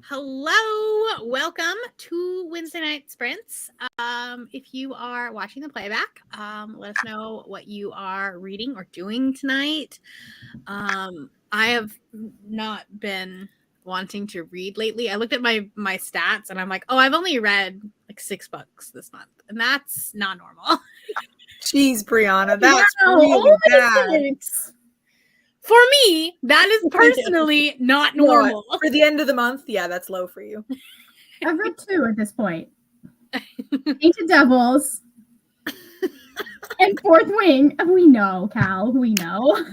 Hello, welcome to Wednesday Night Sprints. If you are watching the playback, let us know what you are reading or doing tonight. I have not been wanting to read lately. I looked at my stats and I'm like, oh, I've only read like 6 books this month, and that's not normal. Jeez, Brianna, that's really bad. For me, that is personally not normal. For the end of the month, yeah, that's low for you. I've read 2 at this point. Painted Devils and Fourth Wing. We know, Cal. We know.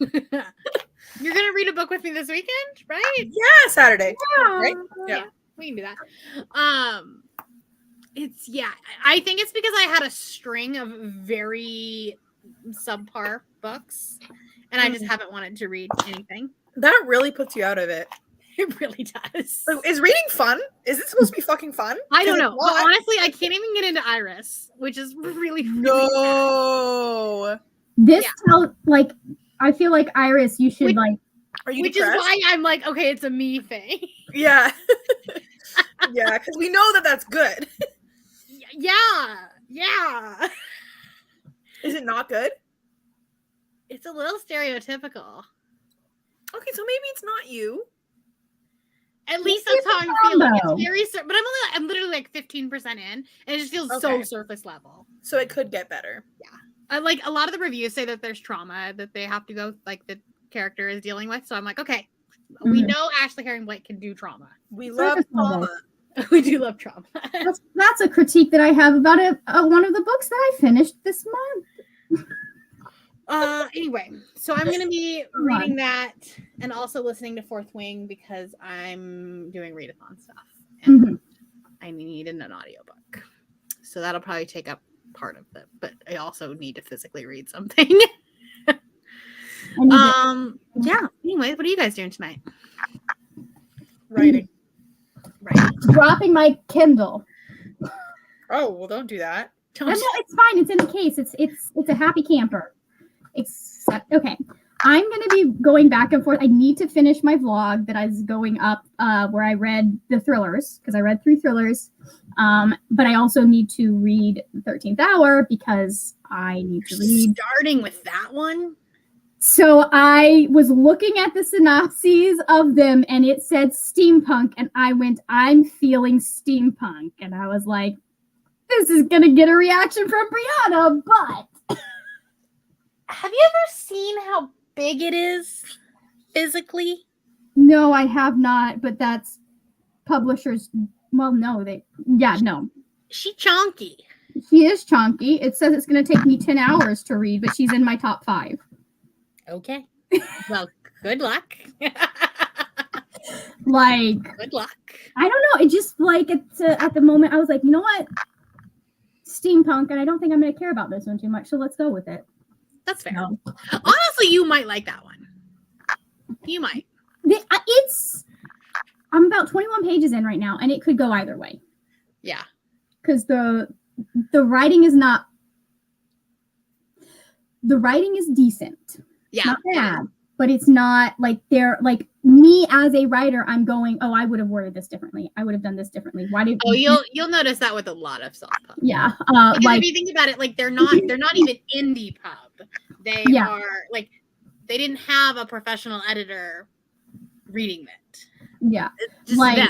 You're gonna read a book with me this weekend, right? Yeah, Saturday. Yeah. Right? Yeah. We can do that. I think it's because I had a string of very subpar books and I just haven't wanted to read anything. That really puts you out of it. It really does. Is reading fun? Is it supposed to be fucking fun? I don't know. But honestly, I can't even get into Iris, which is really no. This I feel like Iris, you should Are you which depressed? is why I'm like, okay, it's a me thing. Yeah. Yeah, because we know that that's good. Yeah. Is it not good? It's a little stereotypical. Okay, so maybe it's not you. At least that's how I'm feeling. It's very, but I'm literally like 15% in, and it just feels so surface level. So it could get better. Yeah, like a lot of the reviews say that there's trauma that they have to go, like the character is dealing with. So I'm like, okay, we know Ashley Herring Blake can do trauma. We love trauma. We do love trauma. That's a critique that I have about one of the books that I finished this month. Anyway, so I'm going to be reading that and also listening to Fourth Wing because I'm doing readathon stuff and I need an audiobook. So that'll probably take up part of it, but I also need to physically read something. Yeah. Anyway, what are you guys doing tonight? Writing. Dropping my Kindle. Oh, well, don't do that. No, it's fine. It's in the case. It's a happy camper. Except, okay, I'm going to be going back and forth. I need to finish my vlog that is going up where I read the thrillers, because I read 3 thrillers. But I also need to read The 13th Hour because I need to read. Starting with that one? So I was looking at the synopses of them and it said steampunk and I went, I'm feeling steampunk. And I was like, this is going to get a reaction from Brianna, but... Have you ever seen how big it is physically? No, I have not, but that's publishers. Well, no, no. She's chunky. She is chunky. It says it's going to take me 10 hours to read, but she's in my top 5. Okay. Well, good luck. Good luck. I don't know. It just at the moment I was like, you know what? Steampunk, and I don't think I'm going to care about this one too much, so let's go with it. That's fair. No. Honestly, you might like that one. You might. I'm about 21 pages in right now, and it could go either way. Yeah. Because the writing is not. The writing is decent. Yeah. Not bad, but it's not like they're like me as a writer. I'm going, oh, I would have worded this differently. I would have done this differently. Why did? Oh, you'll notice that with a lot of self-pub. Yeah. If you think about it, like they're not even indie pub. They are like they didn't have a professional editor reading it. Yeah. It's just them.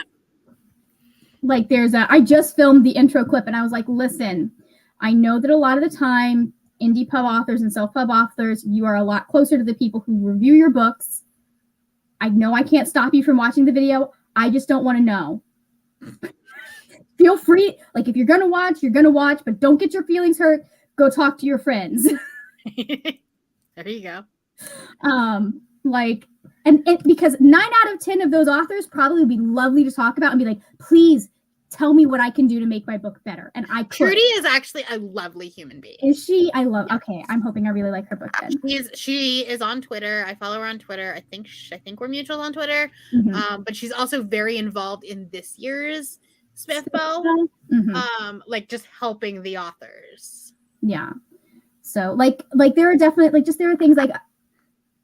Like I just filmed the intro clip and I was like, listen, I know that a lot of the time indie pub authors and self-pub authors, you are a lot closer to the people who review your books. I know I can't stop you from watching the video. I just don't want to know. Feel free. Like, if you're going to watch, you're going to watch, but don't get your feelings hurt. Go talk to your friends. There you go. And because 9 out of 10 of those authors probably would be lovely to talk about and be like, please tell me what I can do to make my book better. And I could. Trudy is actually a lovely human being. Is she? Okay. I'm hoping I really like her book then. She is on Twitter. I follow her on Twitter. I think we're mutual on Twitter. But she's also very involved in this year's Smithbo. Like just helping the authors. Yeah. So like there are definitely there are things like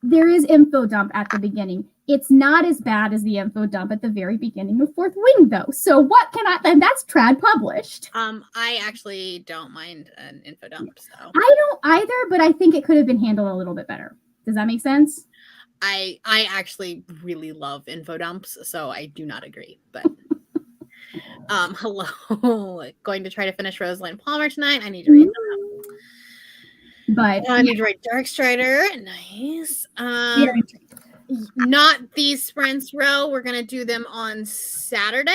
there is info dump at the beginning. It's not as bad as the info dump at the very beginning of Fourth Wing, though. So what can I? And that's trad published. I actually don't mind an info dump. So I don't either, but I think it could have been handled a little bit better. Does that make sense? I actually really love info dumps, so I do not agree. But hello, going to try to finish Rosalind Palmer tonight. I need to read them. But I need to write Darkstrider. Nice. Not these sprints, Ro. We're gonna do them on Saturday.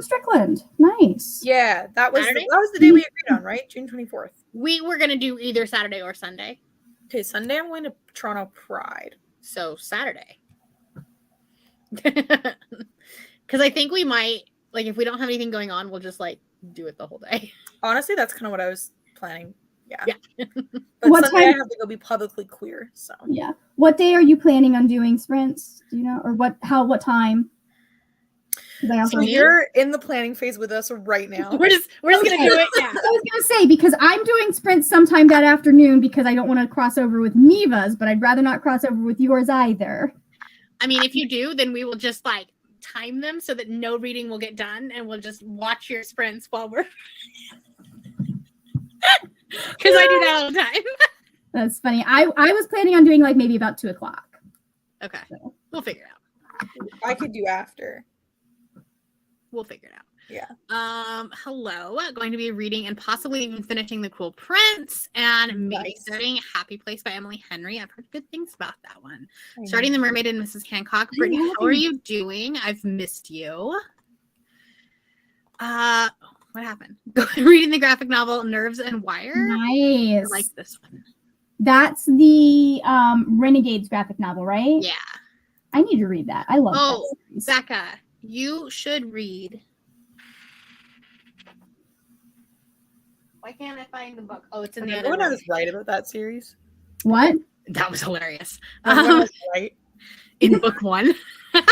Strickland. Nice. Yeah, that was Saturday? the day we agreed on, right? June 24th. We were gonna do either Saturday or Sunday. Okay, Sunday I'm going to Toronto Pride. So Saturday. Because I think we might, like, if we don't have anything going on, we'll just like do it the whole day. Honestly, that's kind of what I was planning. Yeah. But What Sunday time- I have to go be publicly queer. So Yeah. What day are you planning on doing sprints? Do you know, or what time? 'Cause I also So you're in the planning phase with us right now. We're just gonna do it. Yeah. I was gonna say, because I'm doing sprints sometime that afternoon because I don't want to cross over with Neva's, but I'd rather not cross over with yours either. I mean, if you do, then we will just like time them so that no reading will get done, and we'll just watch your sprints while we're. Because I do that all the time. That's funny. I was planning on doing like maybe about 2:00. Okay, So. we'll figure it out. I could do after. We'll figure it out. Yeah. Hello. Going to be reading and possibly even finishing The Cruel Prince and maybe Nice. starting Happy Place by Emily Henry. I've heard good things about that one. I know. Starting The Mermaid and Mrs. Hancock. Brittany, know. how are you doing? I've missed you. What happened? Reading the graphic novel Nerves and Wire. I Nice. like this one. That's the Renegades graphic novel, right? Yeah. I need to read that. I love Oh, that series. Becca, you should read. Why can't I find the book? Oh, it's in the Remember other when I room. was right about that series? What? That was hilarious. Remember when I was right? In book one. And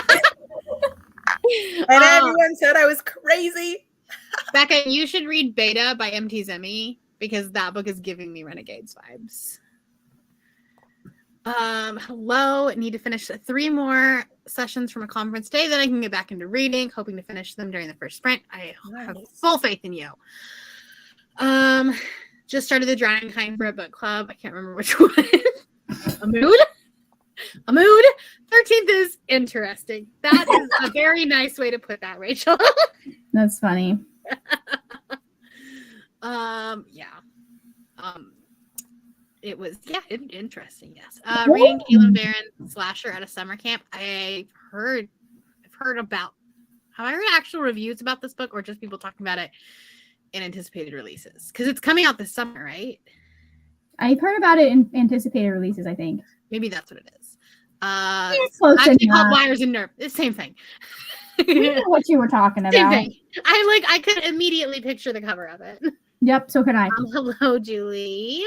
everyone said I was crazy. Becca, you should read Beta by MT Zemi because that book is giving me Renegades vibes. Hello. Need to finish 3 more sessions from a conference day, then I can get back into reading, hoping to finish them during the first sprint. I have Nice. full faith in you. Just started the Drowning Kind for a book club. I can't remember which one. A mood. 13th is interesting. That is a very nice way to put that, Rachel. That's funny. Yeah. It was interesting. Yes. Reading Caitlin Barron Slasher at a summer camp. I've heard about. Have I heard actual reviews about this book, or just people talking about it in anticipated releases? Because it's coming out this summer, right? I've heard about it in anticipated releases, I think. Maybe that's what it is. It's close Actually called enough. Wires and Nerve. It's the same thing. We know what you were talking Same about. thing. I could immediately picture the cover of it. Yep, so could I. Hello, Julie.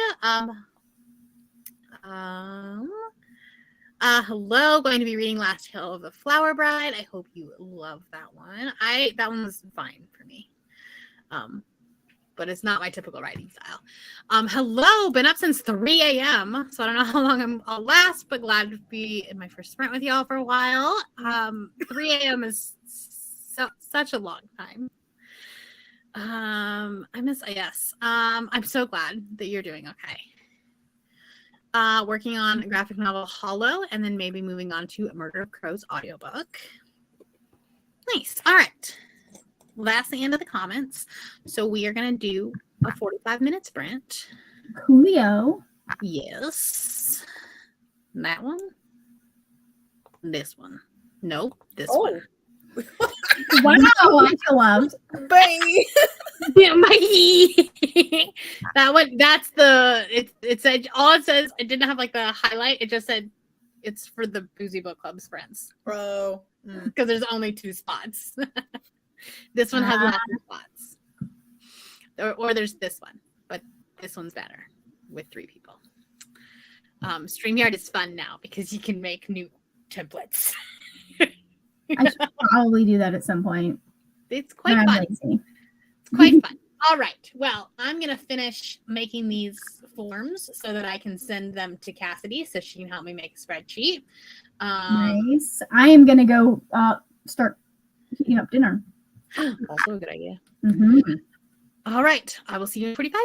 Hello. Going to be reading Last Tale of the Flower Bride. I hope you love that one. That one was fine for me. But it's not my typical writing style. Hello. Been up since 3 a.m. So I don't know how long I'll last, but glad to be in my first sprint with y'all for a while. 3 a.m. is such a long time. I'm so glad that you're doing okay. Working on a graphic novel Hollow, and then maybe moving on to Murder of Crows audiobook. Nice. All right. Well, that's the end of the comments. So we are going to do a 45-minute sprint. Coolio. Yes. That one. This one. No, this Oh. one. Wow, I feel loved. Bye. Yeah, that one. That's the. It said all it says. It didn't have like the highlight. It just said it's for the Boozy Book Club's friends Bro. because there's only 2 spots. This one has lots of spots. Or there's this one, but this one's better with 3 people. StreamYard is fun now because you can make new templates. I should probably do that at some point. It's quite when I'm fun. lazy. It's quite fun. All right. Well, I'm going to finish making these forms so that I can send them to Cassidy so she can help me make a spreadsheet. Nice. I am gonna go start heating up dinner. Also a good idea. Mm-hmm. All right. I will see you in 45.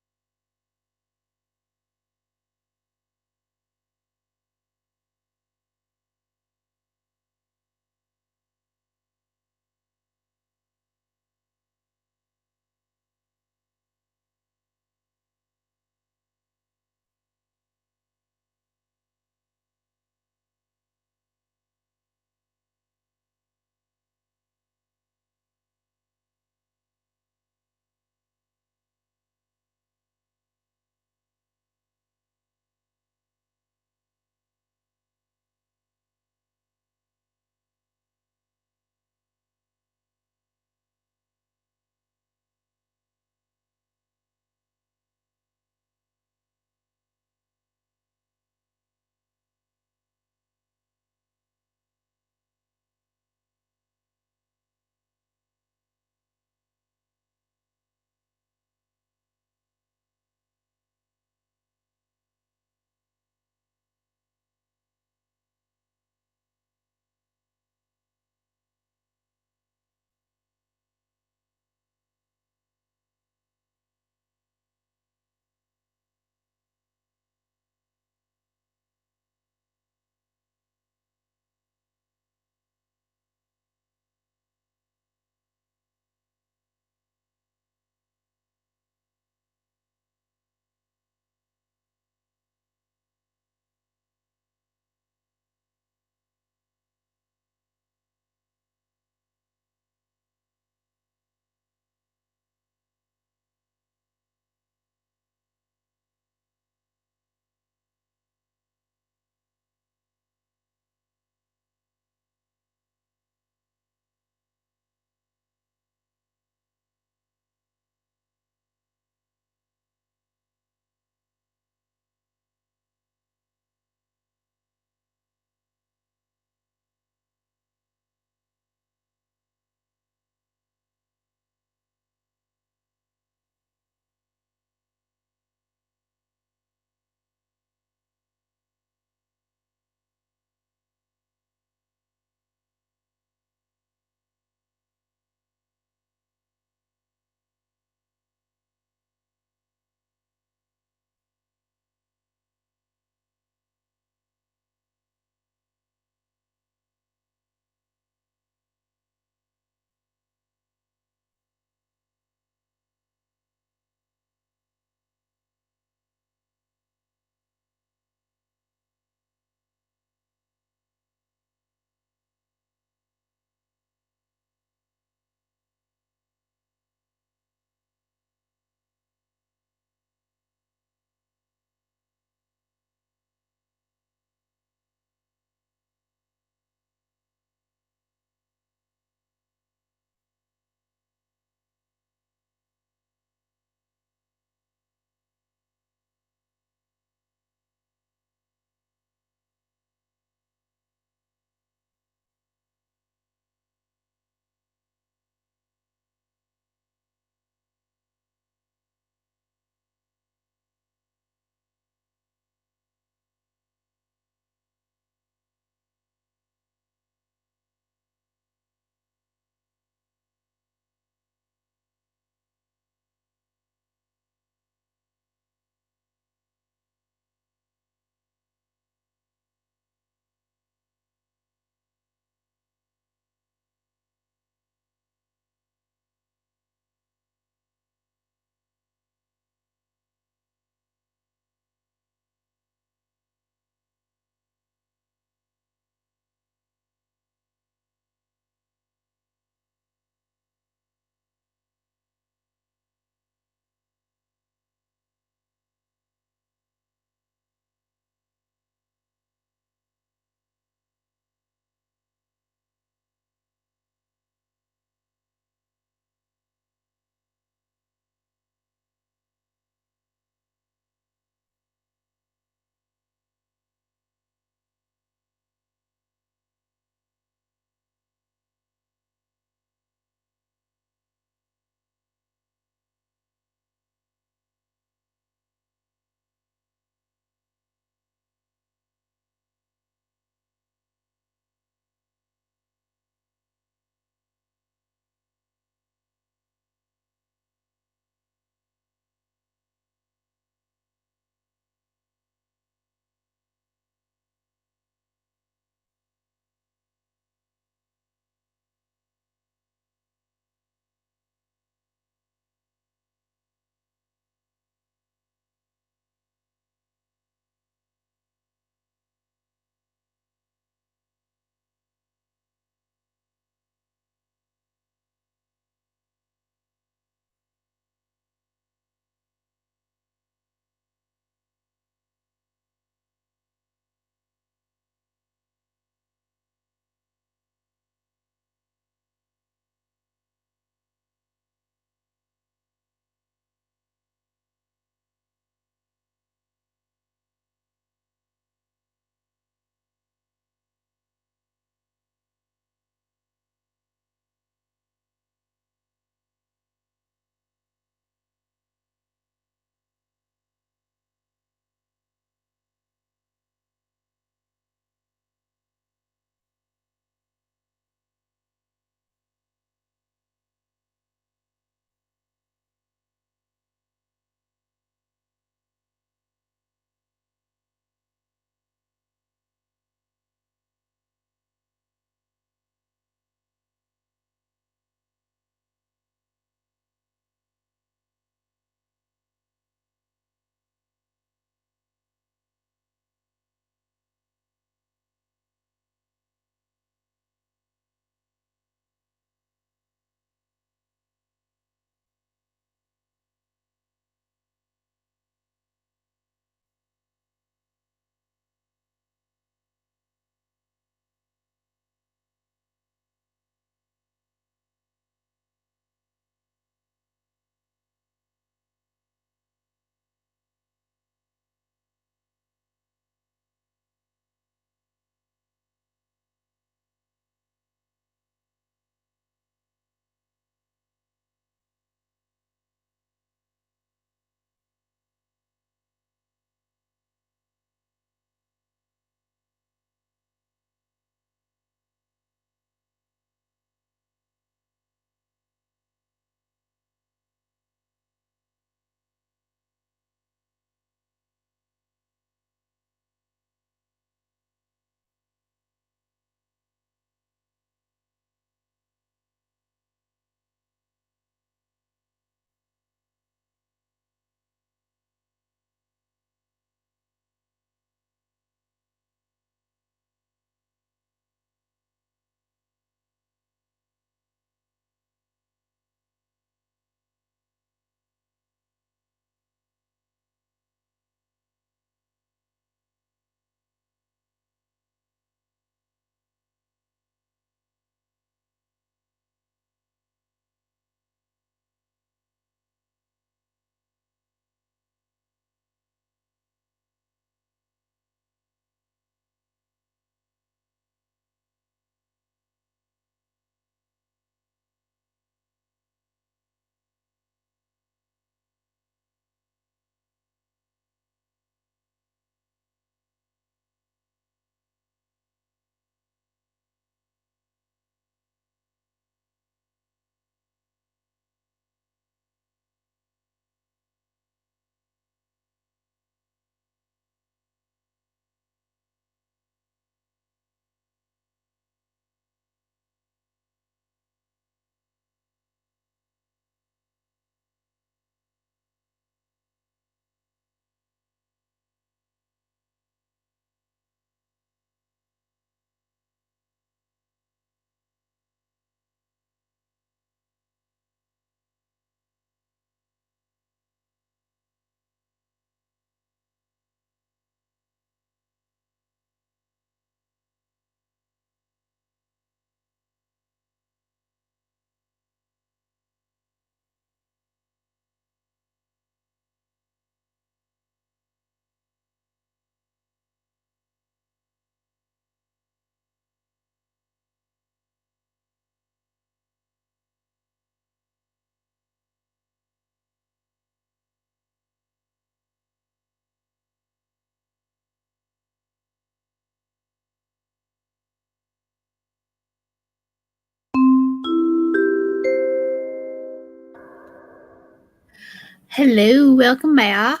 Hello, welcome back.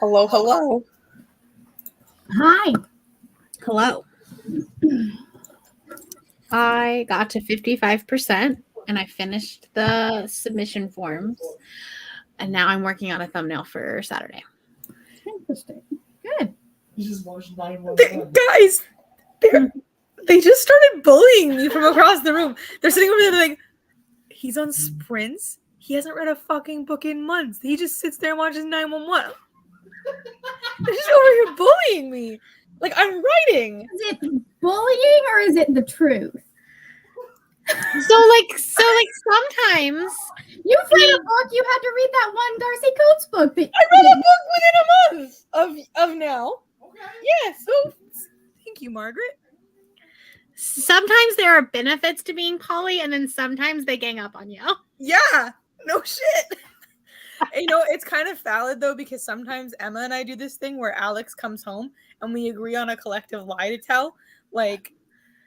Hello, hello. Hi. Hello. I got to 55% and I finished the submission forms. And now I'm working on a thumbnail for Saturday. Interesting. Good. You just watched 911. Guys, they just started bullying me from across the room. They're sitting over there they're like, he's on sprints. He hasn't read a fucking book in months. He just sits there and watches 911. They're just over here bullying me. Like, I'm writing. Is it bullying or is it the truth? So sometimes You read a book. You had to read that one Darcy Coates book. That I read a book within a month of now. Okay. Yeah, so thank you, Margaret. sometimes there are benefits to being poly, and then sometimes they gang up on you. Yeah, no shit. You know, it's kind of valid though, because sometimes Emma and I do this thing where Alex comes home and we agree on a collective lie to tell. Like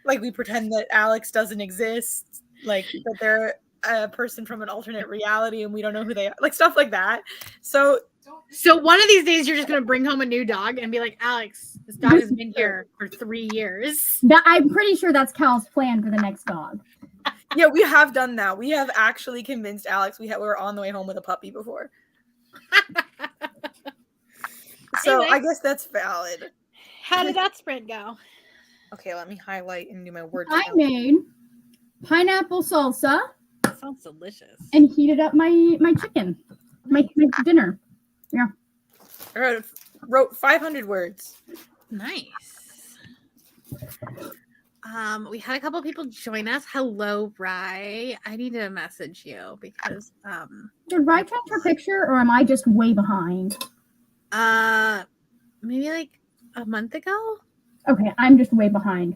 we pretend that Alex doesn't exist, like that they're a person from an alternate reality and we don't know who they are, like stuff like that. So So one of these days you're just gonna bring home a new dog and be like, Alex, this dog has been here for 3 years. That I'm pretty sure that's Cal's plan for the next dog. yeah, we have done that. We have actually convinced Alex. We were on the way home with a puppy before. So Anyway. I guess that's valid. How did that sprint go? Okay, let me highlight and do my word I count. made pineapple salsa That sounds delicious. and heated up my chicken, my dinner. I wrote 500 words. Nice. We had a couple people join us. Hello, Rye. I need to message you because Did Rye transfer picture or am I just way behind? maybe like a month ago. Okay, I'm just way behind.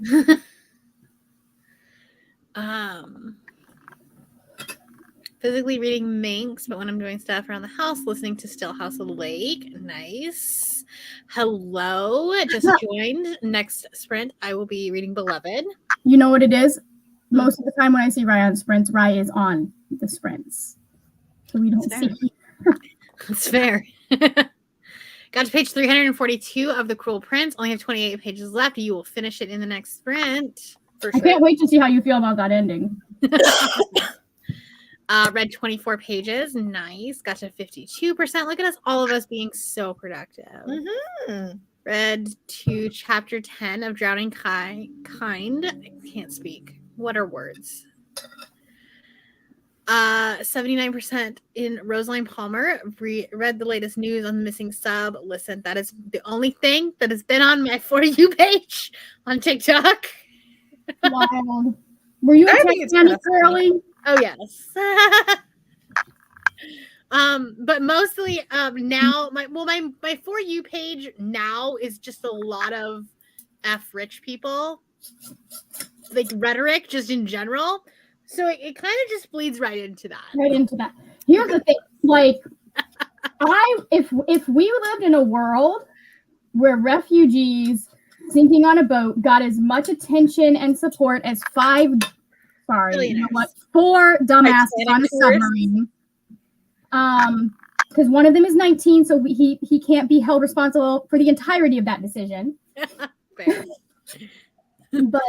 Physically reading Minx, but when I'm doing stuff around the house, listening to Still House of the Lake. Nice. Hello, just joined. Next sprint, I will be reading Beloved. You know what it is? Most of the time when I see Rye on sprints, Rye is on the sprints. So we don't Fair. see. That's fair. Got to page 342 of The Cruel Prince. Only have 28 pages left. You will finish it in the next sprint. For I sure. can't wait to see how you feel about that ending. Read 24 pages. Nice. Got to 52%. Look at us, all of us being so productive. Mm-hmm. Read to chapter 10 of Drowning Kind. I can't speak. What are words? 79% in Rosaline Palmer. Read the latest news on the missing sub. Listen, that is the only thing that has been on my For You page on TikTok. Wild. Were you I a think it's Titanic kinda funny. girly? Oh yes. But mostly now my For You page now is just a lot of F rich people, like rhetoric just in general. So it kind of just bleeds right into that. Right into that. Here's the thing, like, if we lived in a world where refugees sinking on a boat got as much attention and support as four dumbasses on a Titanic submarine, because one of them is 19, so he can't be held responsible for the entirety of that decision. Fair. But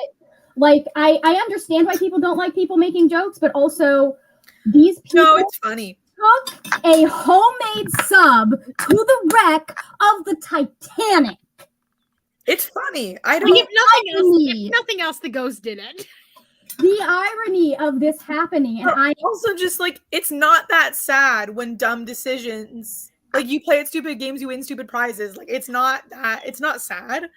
like, I understand why people don't like people making jokes, but also these people No, it's funny. took a homemade sub to the wreck of the Titanic. It's funny. I Like, don't. if nothing else, the ghost did it. The irony of this happening, and I Also, just like, it's not that sad when dumb decisions, like, you play at stupid games, you win stupid prizes. Like, it's not sad.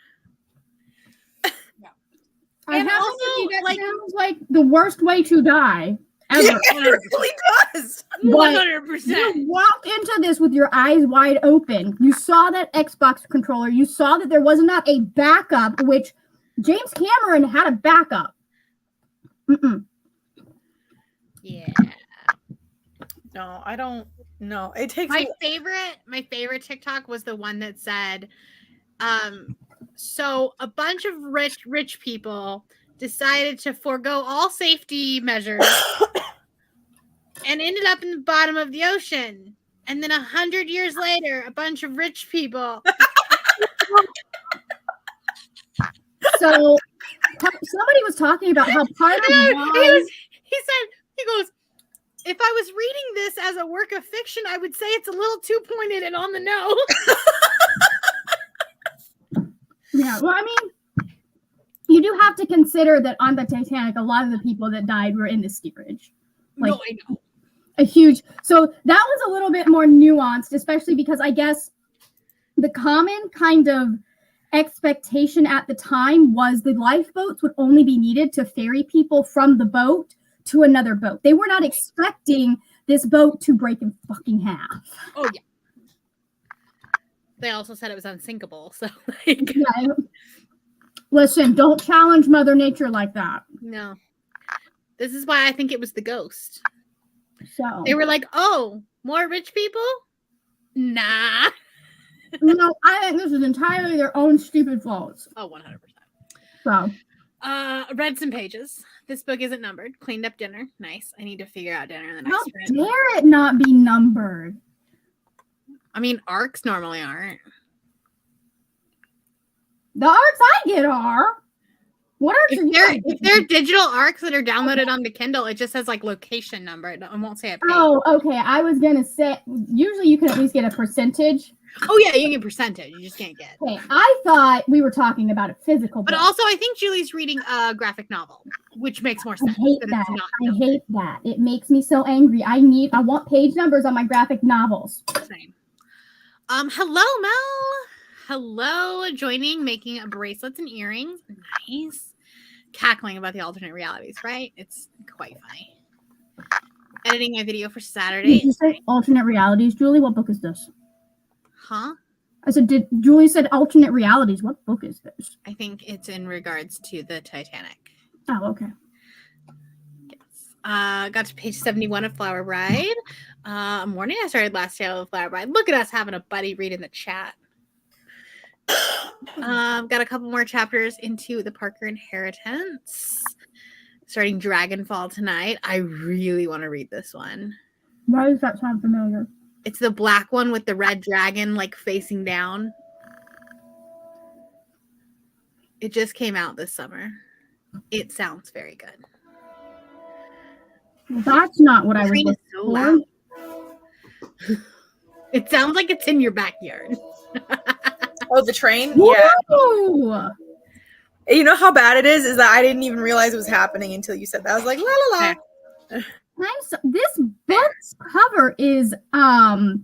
I And have to also, say that like- sounds like the worst way to die ever. Yeah, it really does. But 100%. you walked into this with your eyes wide open. You saw that Xbox controller. You saw that there was not a backup, which James Cameron had a backup. Mm-mm. Yeah. No, I don't. No, it takes. My favorite TikTok was the one that said, so a bunch of rich people decided to forego all safety measures and ended up in the bottom of the ocean. And then 100 years later, a bunch of rich people. So somebody was talking about how part of why He goes, if I was reading this as a work of fiction, I would say it's a little too pointed and on the nose. Yeah, well, I mean, you do have to consider that on the Titanic, a lot of the people that died were in the steerage. Like, No, I know. a huge, so that was a little bit more nuanced, especially because I guess the common kind of expectation at the time was the lifeboats would only be needed to ferry people from the boat to another boat. They were not expecting this boat to break in fucking half. Oh, yeah. They also said it was unsinkable. So, like, Yeah. Listen, don't challenge Mother Nature like that. no. This is why I think it was the ghost. So They were like, oh, more rich people? Nah. no, I think this is entirely their own stupid faults. Oh, 100%. So Read some pages. This book isn't numbered. Cleaned up dinner. Nice. I need to figure out dinner in the how next sprint. dare it not be numbered? I mean, arcs normally aren't. The arcs I get are. What arcs are you If getting? they're digital arcs that are downloaded onto Kindle, it just says like location number. It won't say a page. Oh, okay. I was gonna say usually you can at least get a percentage. Oh yeah, you get percentage. You just can't get. Okay, I thought we were talking about a physical But book. also, I think Julie's reading a graphic novel, which makes more I sense. hate that that. it's not I hate that. It makes me so angry. I want page numbers on my graphic novels. same. Hello, Mel. Hello, joining, making bracelets and earrings. Nice. Cackling about the alternate realities, right? It's quite funny. Editing my video for Saturday. Did you say alternate realities, Julie? What book is this? Huh? I said, Julie said alternate realities. What book is this? I think it's in regards to the Titanic. Oh, okay. Yes. Got to page 71 of Flower Bride. Morning I started last tale of Flower Bride. Look at us having a buddy read in the chat. Got a couple more chapters into the Parker Inheritance. Starting Dragonfall tonight. I really want to read this one. Why does that sound familiar? It's the black one with the red dragon like facing down. It just came out this summer. It sounds very good. That's not what I was Train is looking so for. loud. It sounds like it's in your backyard. Oh, the train? Yeah. Whoa! You know how bad it is? Is that I didn't even realize it was happening until you said that. I was like, la la la. This book's cover is that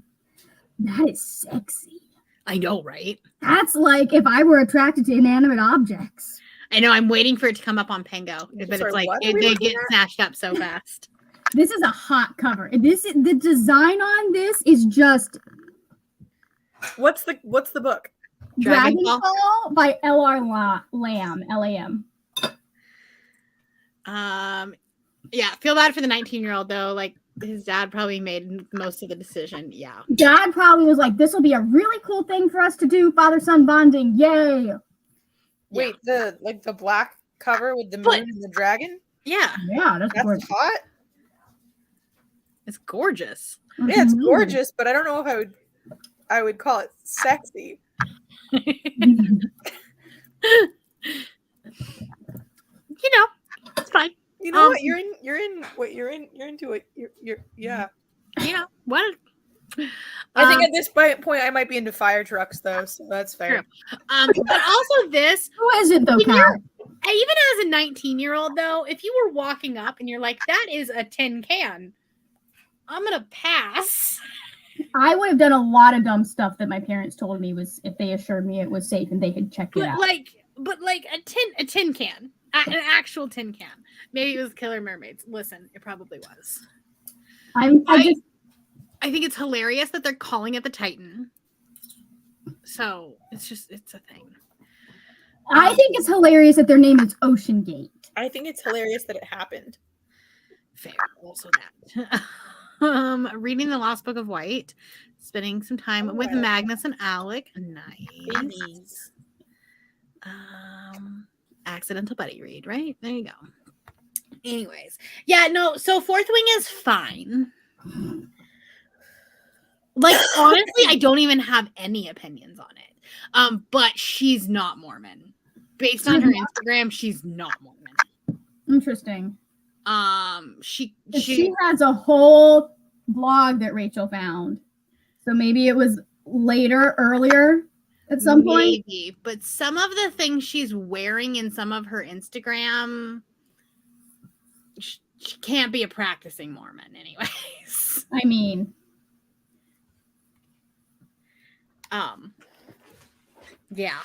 is sexy. I know, right? That's like if I were attracted to inanimate objects. I know. I'm waiting for it to come up on Pango, but Sorry, it's like what are we they looking get at? snatched up so fast. This is a hot cover. The design on this is just What's the book? Dragonfall? Dragonfall by L.R. Lamb, L.A.M. Yeah, feel bad for the 19-year-old though. Like his dad probably made most of the decision. Yeah. Dad probably was like, this will be a really cool thing for us to do, father-son bonding. Yay. Wait, the black cover with the moon But- and the dragon? Yeah. Yeah, that's That's gorgeous. hot. It's gorgeous. Yeah, it's Mhm. gorgeous, but I don't know if I would call it sexy. You know, it's fine. You know Um, what? You're into it. Yeah. You know, what? I think at this point I might be into fire trucks though, so that's fair. But also this, Who is it though, When Cal? you're- even as a 19-year-old though, if you were walking up and you're like, that is a tin can, I'm gonna pass. I would have done a lot of dumb stuff that my parents told me was if they assured me it was safe and they had checked it But out. like a tin can, an actual tin can. Maybe it was Killer Mermaids. Listen, it probably was. I think it's hilarious that they're calling it the Titan. So it's a thing. I think it's hilarious that their name is Ocean Gate. I think it's hilarious that it happened. Fair. Also that. Reading The Lost Book of White, spending some time with wow. Magnus and Alec. Nice. Babies. Accidental buddy read, right? There you go. Anyways, yeah, no, so Fourth Wing is fine. Like, honestly, I don't even have any opinions on it. But she's not Mormon. Based on her Instagram, she's not Mormon. Interesting. She has a whole blog that Rachel found. So maybe it was earlier at some point. Maybe, but some of the things she's wearing in some of her Instagram, she can't be a practicing Mormon, anyways. I mean, yeah.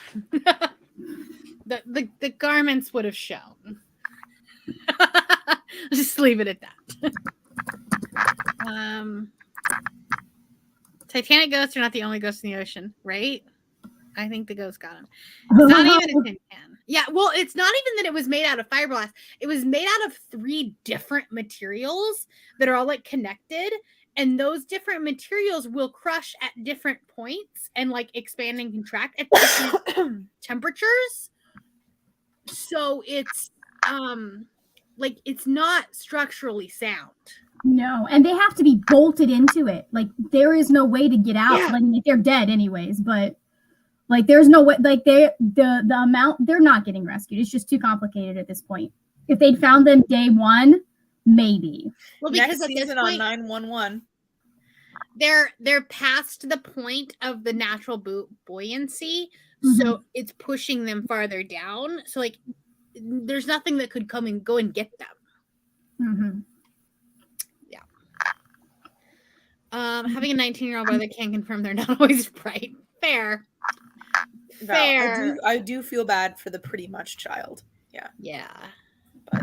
the garments would have shown. Just leave it at that. Titanic ghosts are not the only ghosts in the ocean, right? I think the ghost got him. It's not even a tin can. Yeah, well, it's not even that it was made out of fiberglass. It was made out of 3 different materials that are all like connected, and those different materials will crush at different points and like expand and contract at different temperatures. So it's like it's not structurally sound. No, and they have to be bolted into it. Like there is no way to get out. Yeah. Like they're dead anyways, but like there's no way. Like the amount they're not getting rescued. It's just too complicated at this point. If they'd found them day 1, maybe. Well, because next season on 911, they're past the point of the natural buoyancy, so it's pushing them farther down. So like, there's nothing that could come and go and get them. Yeah. Having a 19-year-old brother can confirm they're not always right. Fair. I do feel bad for the pretty much child. Yeah. But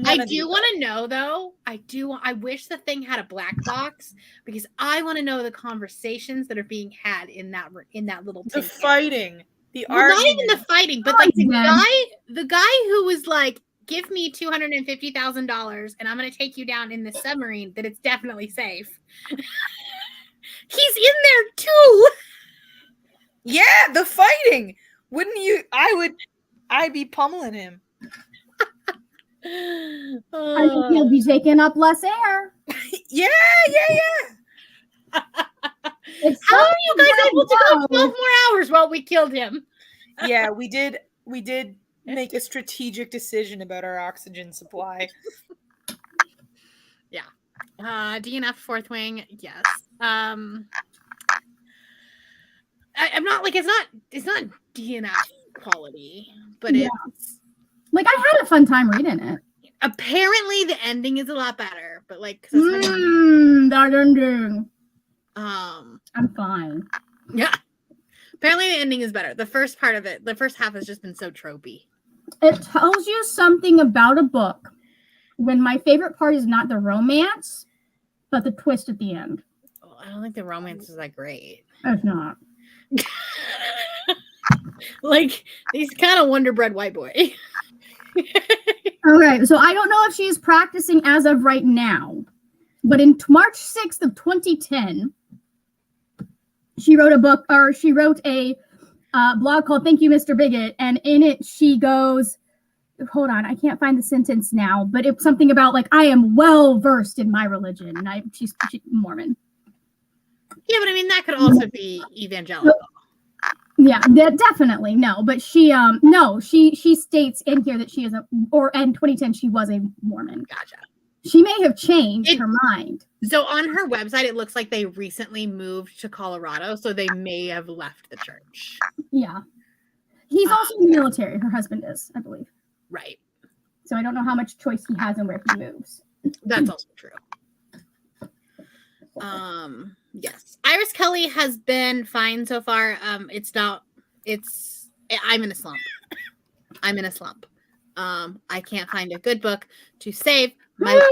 I do want to know though. I wish the thing had a black box because I want to know the conversations that are being had in that little the fighting. Not even the fighting, but like the guy who was like, "Give me $250,000 and I'm going to take you down in the submarine. That it's definitely safe." He's in there too. Yeah, the fighting. Wouldn't you? I'd be pummeling him. I think he'll be taking up less air. Yeah. How are you guys able to go 12 more hours while we killed him? Yeah, we did make a strategic decision about our oxygen supply. Yeah. DNF fourth wing, yes. I'm not like it's not DNF quality, but it's like I had a fun time reading it. Apparently the ending is a lot better, but like that ending. I'm fine. Yeah. Apparently the ending is better. The first part of it, the first half has just been so tropey. It tells you something about a book when my favorite part is not the romance, but the twist at the end. Oh, I don't think the romance is that great. It's not. Like, he's kind of Wonder Bread white boy. Okay, so I don't know if she's practicing as of right now, but in March 6th of 2010, she wrote a blog called Thank You, Mr. Bigot, and in it she goes, hold on, I can't find the sentence now, but it's something about like, I am well versed in my religion, and she's Mormon. Yeah, but I mean, that could also be evangelical. Yeah, definitely no, but she states in here that she is in 2010 she was a Mormon. Gotcha. She may have changed her mind. So on her website, it looks like they recently moved to Colorado, so they may have left the church. Yeah. He's also in the military. Her husband is, I believe. Right. So I don't know how much choice he has in where he moves. That's also true. Yes. Iris Kelly has been fine so far. I'm in a slump. I can't find a good book to save my life.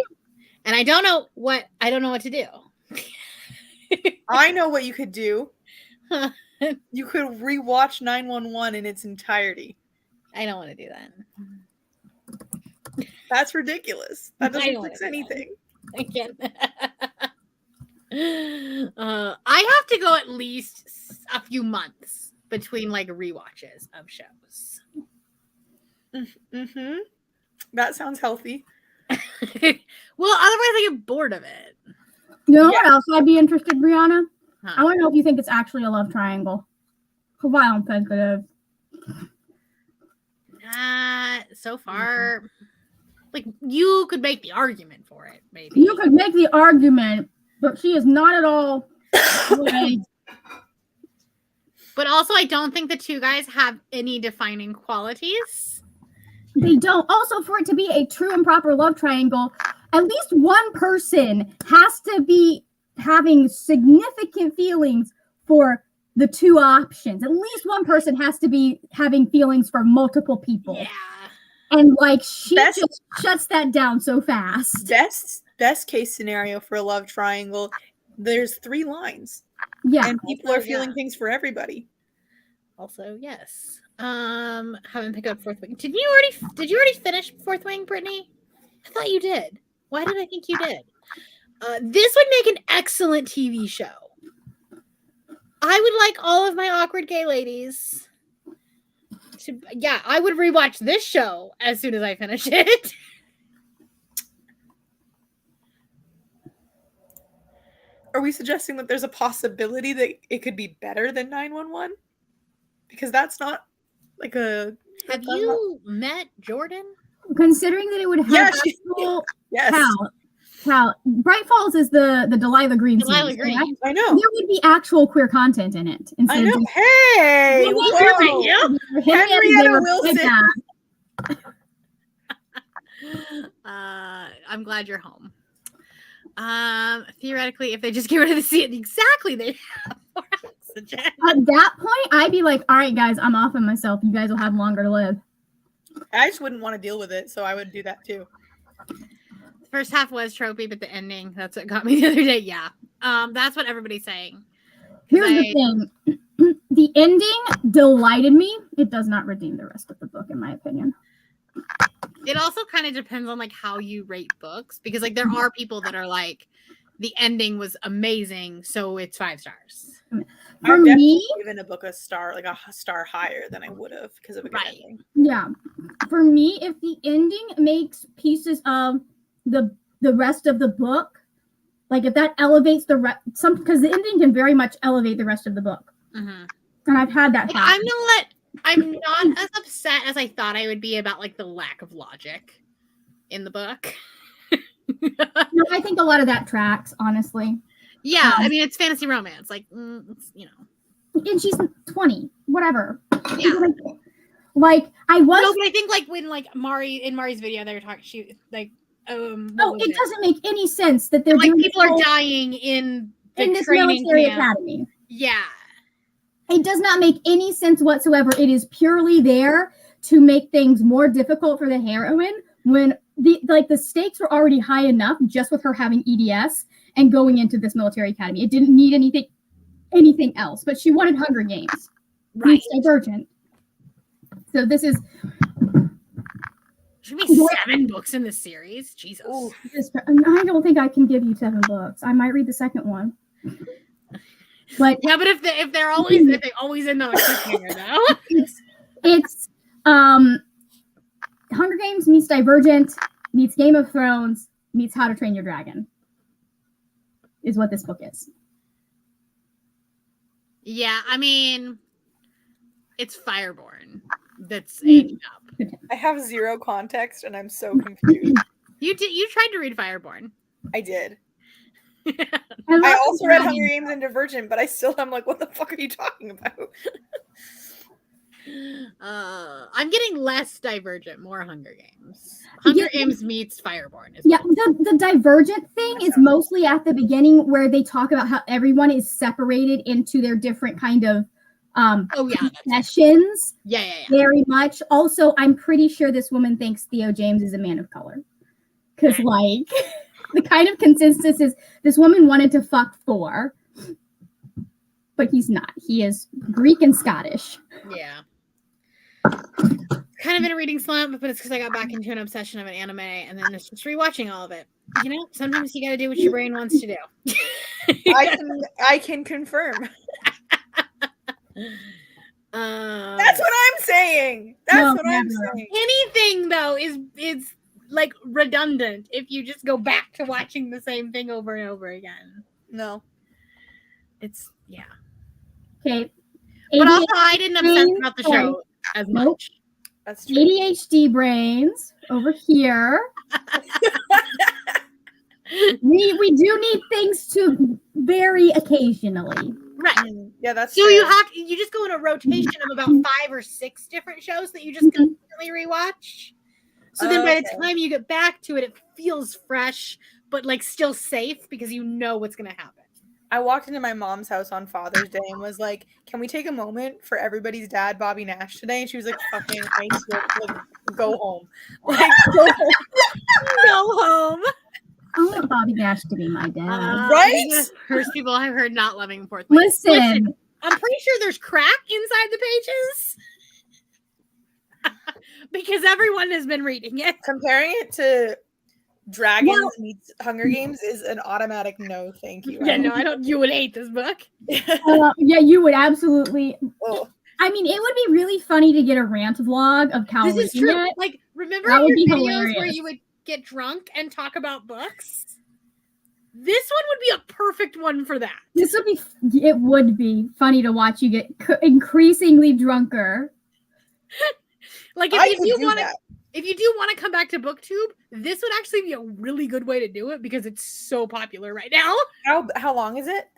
And I don't know what to do. I know what you could do. You could rewatch 911 in its entirety. I don't want to do that. That's ridiculous. That doesn't fix anything. I can't. I have to go at least a few months between like rewatches of shows. Mm-hmm. That sounds healthy. Well, otherwise I get bored of it. You know what else I'd be interested, Brianna? I want to know if you think it's actually a love triangle. Because I don't think it is. So far, like you could make the argument for it, maybe. You could make the argument, but she is not at all. Like, But also, I don't think the two guys have any defining qualities. they don't. Also, for it to be a true and proper love triangle, at least one person has to be having significant feelings for the two options. At least one person has to be having feelings for multiple people. Yeah. And like she Best- just shuts that down so fast. Best case scenario for a love triangle, there's 3 lines. Yeah. And people Also, are feeling yeah. things for everybody. Also, yes. Haven't picked up Fourth Wing. Did you already finish Fourth Wing, Brittany? I thought you did. Why did I think you did? This would make an excellent TV show. I would like all of my awkward gay ladies to, I would rewatch this show as soon as I finish it. Are we suggesting that there's a possibility that it could be better than 911? Because that's not like a. Have you met Jordan? Considering that it would have Yeah, she- actual Yes, Cal, Bright Falls is the Delilah Green Delilah series, Green. correct? I know. There would be actual queer content in it. I Instead know. of Hey, Well, whoa. yeah. Henrietta Wilson. I'm glad you're home. Theoretically, if they just get rid of the seat, exactly, they have more oxygen. At that point, I'd be like, all right, guys, I'm off of myself. You guys will have longer to live. I just wouldn't want to deal with it, so I would do that too. The first half was tropey, but the ending, that's what got me the other day. Yeah. That's what everybody's saying. Here's the thing. The ending delighted me. It does not redeem the rest of the book, in my opinion. It also kind of depends on like how you rate books, because like there are people that are like, the ending was amazing, so it's 5 stars. For I've me, definitely given a book a star, like a star higher than I would have because of a good Right. ending. yeah. For me, if the ending makes pieces of the rest of the book, like if that elevates because the ending can very much elevate the rest of the book. Mhm. And I've had that Like, happen. I'm not as upset as I thought I would be about like the lack of logic in the book. No, I think a lot of that tracks, honestly. Yeah, I mean it's fantasy romance, like it's, you know. And she's 20, whatever. Yeah. Like I was. No, but I think like when like in Mari's video they were talking, she like what Oh, was it doesn't make any sense that they're like doing people this are whole- dying in the in this training military camp. academy. Yeah, It does not make any sense whatsoever. It is purely there to make things more difficult for the heroine when the stakes were already high enough just with her having EDS and going into this military academy. It didn't need anything else, but she wanted Hunger Games. right. It's Divergent. So this is Should be 7 books in this series. Jesus. Ooh. I don't think I can give you 7 books. I might read the second one. But Yeah, but if they always end on a cliffhanger though. it's Hunger Games meets Divergent meets Game of Thrones meets How to Train Your Dragon is what this book is. Yeah, I mean, it's Fireborn that's aged up. I have 0 context and I'm so confused. You tried to read Fireborn. I did. I I also read Hunger Games and Divergent, but I still am like, what the fuck are you talking about? I'm getting less Divergent, more Hunger Games. Hunger Games meets Fireborn. Yeah, the Divergent thing is mostly at the beginning where they talk about how everyone is separated into their different kind of Oh yeah, sessions. yeah. Very much. Also, I'm pretty sure this woman thinks Theo James is a man of color. Because, like, the kind of consensus is this woman wanted to fuck Thor, but he's not. He is Greek and Scottish. Yeah. Kind of in a reading slump, but it's because I got back into an obsession of an anime and then it's just rewatching all of it. You know, sometimes you got to do what your brain wants to do. I can confirm. That's what I'm saying. That's what I'm never. saying. Anything though is like redundant if you just go back to watching the same thing over and over again. No. It's yeah. Okay. But also, I didn't obsess brains, about the sorry. show as Nope. much. That's true. ADHD brains over here. We do need things to vary occasionally. Right. Yeah, that's So fair. you just go in a rotation of about 5 or 6 different shows that you just Mhm. constantly rewatch. So then by the Okay. time you get back to it, it feels fresh, but like still safe because you know what's gonna happen. I walked into my mom's house on Father's Day and was like, "Can we take a moment for everybody's dad, Bobby Nash, today?" And she was like, "Fucking, I swear, like, go home, like, go home." Go home. I want Bobby Nash to be my dad. Right? He's the first people I've heard not loving Fourth Wing. Listen, I'm pretty sure there's crack inside the pages because everyone has been reading it. Comparing it to Dragons Well- meets Hunger Games is an automatic no, thank you. Yeah, no, I don't. You would hate this book. yeah, you would absolutely. Oh, I mean, it would be really funny to get a rant vlog of Cal This is reading true. it. Like, remember That would your be videos where hilarious. you would get drunk and talk about books? This one would be a perfect one for that. This would be. It would be funny to watch you get increasingly drunker. Like, I if could you do want to, that. if you do want to come back to BookTube, this would actually be a really good way to do it because it's so popular right now. How long is it?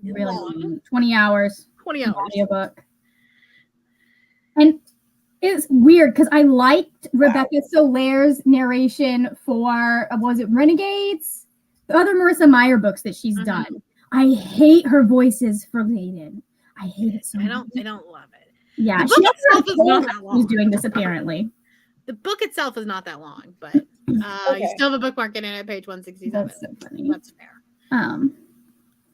Really, Long. 20 hours. 20 hours. Audiobook. And it's weird because I liked Rebecca Solaire's narration for was it Renegades? The other Marissa Meyer books that she's Mhm. done. I hate her voices for Layden. I hate it so I much. don't love it. Yeah, The she book itself also is not told that us long. she's doing this apparently. The book itself is not that long, but you Okay. still have a bookmark in it at page 167. That's so funny. That's fair.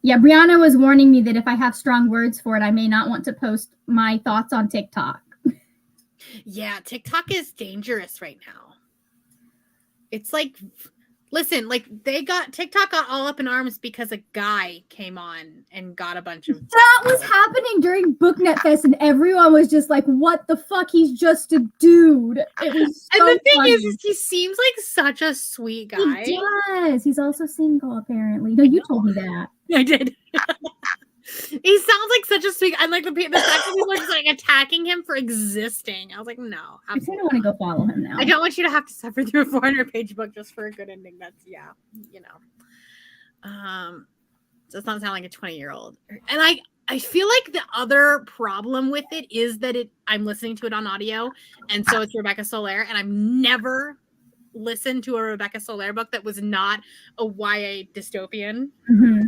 Yeah, Brianna was warning me that if I have strong words for it, I may not want to post my thoughts on TikTok. Yeah, TikTok is dangerous right now. It's like, listen, like TikTok got all up in arms because a guy came on and got a bunch of. That was happening during BookNet Fest, and everyone was just like, "What the fuck? He's just a dude." It was so And the thing funny. is he seems like such a sweet guy. He does. He's also single, apparently. No, you told me that. I did. He sounds like such a sweet. And like the fact that people are just like attacking him for existing. I was like, no, I kind absolutely. of want to go follow him now. I don't want you to have to suffer through a 400-page book just for a good ending. That's does not sound like a 20-year-old. And I feel like the other problem with it is that I'm listening to it on audio, and so it's Rebecca Solaire, and I've never listened to a Rebecca Solaire book that was not a YA dystopian. Mhm.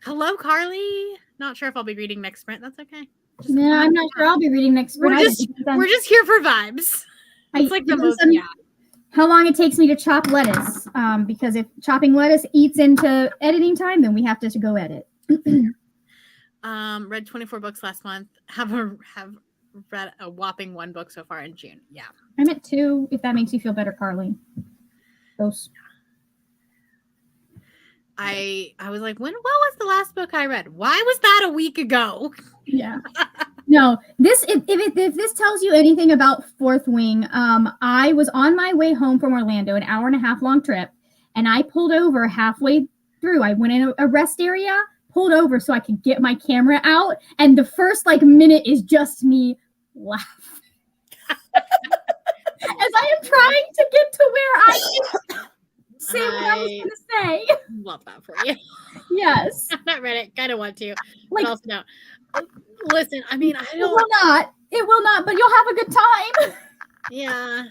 Hello, Carly. Not sure if I'll be reading next sprint. That's okay. Just No, I'm not sure I'll be reading next spring. We're just here for vibes. It's like the most. Yeah. How long it takes me to chop lettuce? Because if chopping lettuce eats into editing time, then we have to go edit. Read 24 books last month. Have read a whopping 1 book so far in June. Yeah. I'm at 2. If that makes you feel better, Carly. Those. I was like, what was the last book I read? Why was that a week ago? Yeah. No, this if this tells you anything about Fourth Wing, I was on my way home from Orlando, an hour and a half long trip, and I pulled over halfway through. I went in a rest area, pulled over so I could get my camera out, and the first minute is just me laughing. As I am trying to get to where I can say what I was going to say. Love that for you. Yes. I've not read it. Kind of want to. Like- But also no. Listen, I mean, I It don't. will not. It will not, but you'll have a good time. Yeah.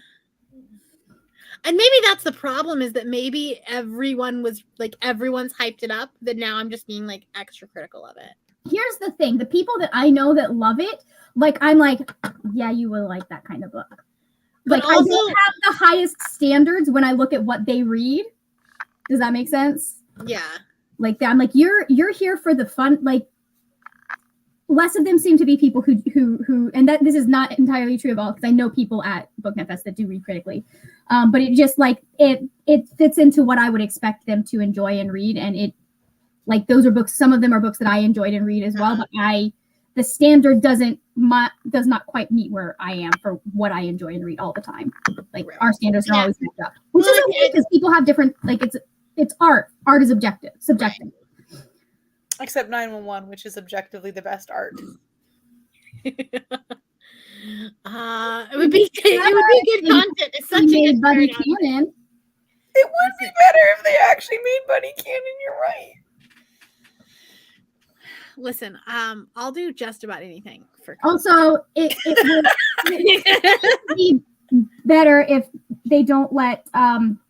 And maybe that's the problem is that maybe everyone's hyped it up, that now I'm just being like extra critical of it. Here's the thing. The people that I know that love it, I'm like, yeah, you will like that kind of book. But I also- don't have the highest standards when I look at what they read. Does that make sense? Yeah. I'm like, you're here for the fun. Less of them seem to be people who and that this is not entirely true of all, because I know people at BookNet Fest that do read critically. But it just it fits into what I would expect them to enjoy and read. And it those are books. Some of them are books that I enjoyed and read as well, but the standard does not quite meet where I am for what I enjoy and read all the time. Right. Our standards are Yeah. always moved up, which Well, is okay because people have different it's art. Art is subjective. Except 911, which is objectively the best art. It would be good content. It's such a Made good Buddy paradox. Cannon. It would be better if they actually made Buddy Cannon. You're right. Listen, I'll do just about anything for Also, it would be better if they don't let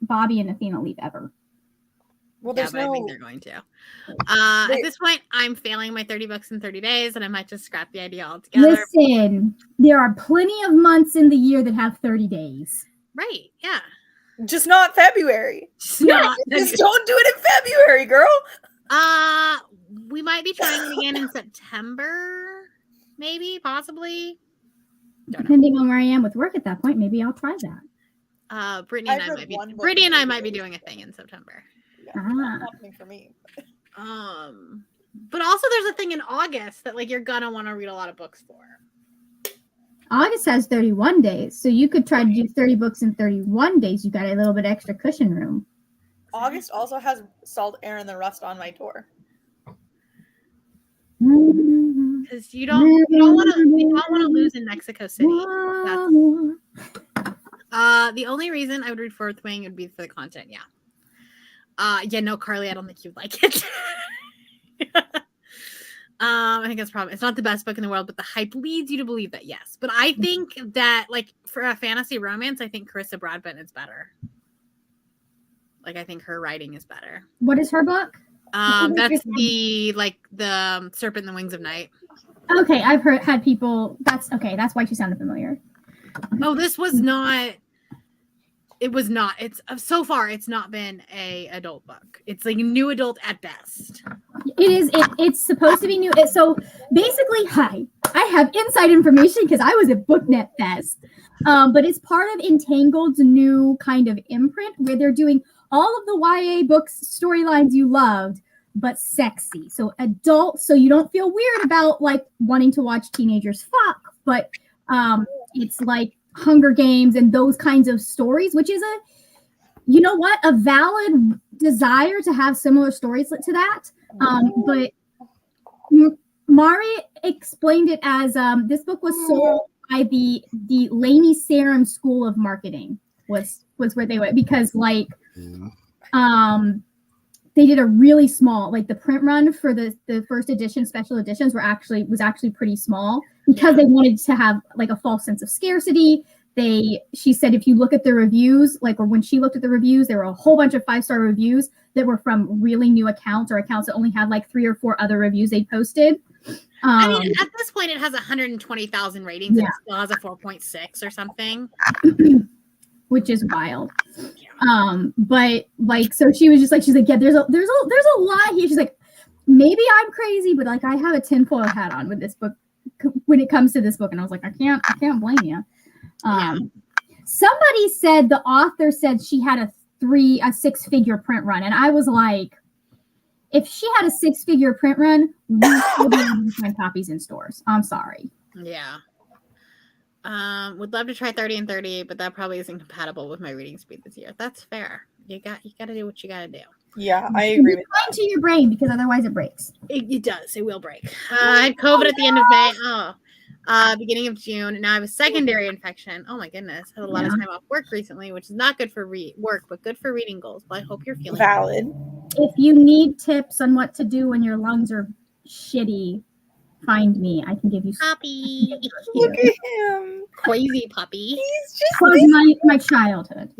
Bobby and Athena leave ever. Well, yeah, there's but I think no. they're going to. At Wait. this point, I'm failing my 30 books in 30 days, and I might just scrap the idea altogether. Listen, there are plenty of months in the year that have 30 days. Right? Yeah. Just not February. Just not. Just don't do it in February, girl. We might be trying it again in September, maybe, possibly. Don't know. Depending on where I am with work at that point, maybe I'll try that. Brittany and I've I read might be. one book Brittany in and I 30 might be days. doing a thing in September. Yeah, Ah. not happening for me. But also there's a thing in August that like you're gonna want to read a lot of books for. August has 31 days, so you could try to do 30 books in 31 days. You got a little bit extra cushion room. August also has Salt, Air, and the Rust on my tour. Because you don't want to lose in Mexico City. The only reason I would read Fourth Wing would be for the content. Yeah. No, Carly, I don't think you'd like it. I think that's probably it's not the best book in the world, but the hype leads you to believe that yes. But I think that like for a fantasy romance, I think Carissa Broadbent is better. Like I think her writing is better. What is her book? That's the Serpent in the Wings of Night. Okay, I've had people. That's okay. That's why she sounded familiar. Oh, this was not. It was not. It's so far. It's not been a adult book. It's like a new adult at best. It is. It's supposed to be new. So basically, hi. I have inside information because I was at BookNet Fest. But it's part of Entangled's new kind of imprint where they're doing all of the YA books storylines you loved, but sexy. So adult. So you don't feel weird about like wanting to watch teenagers fuck, but it's like Hunger Games and those kinds of stories, which is a valid desire to have similar stories to that. But Mari explained it as this book was sold by the Lainey Sarum School of Marketing was where they went because like they did a really small like the print run for the first edition special editions was actually pretty small because they wanted to have like a false sense of scarcity. She said if you look at the reviews, like or when she looked at the reviews, there were a whole bunch of 5-star reviews that were from really new accounts or accounts that only had like 3 or 4 other reviews they posted. I mean, at this point, it has 120,000 ratings and it still has a 4.6 or something, which is wild. But like, so she was just like, she's like, yeah, there's a lot here. She's like, maybe I'm crazy, but like, I have a tinfoil hat on with this book when it comes to this book, and I was like, I can't blame you. Somebody said the author said she had a 6-figure print run, and I was like, if she had a 6-figure print run, we would be able to find copies in stores. I'm sorry. Yeah. Would love to try 30 and 30, but that probably isn't compatible with my reading speed this year. That's fair. You got to do what you got to do. Yeah, I agree with that. To your brain because otherwise it breaks. It does. It will break. I had COVID at the end of May. Beginning of June. And now I have a secondary infection. Oh my goodness. Had a lot of time off work recently, which is not good for work, but good for reading goals. Well, I hope you're feeling valid. If you need tips on what to do when your lungs are shitty, find me. I can give you Puppy. Look at him. Crazy puppy. He's just my childhood.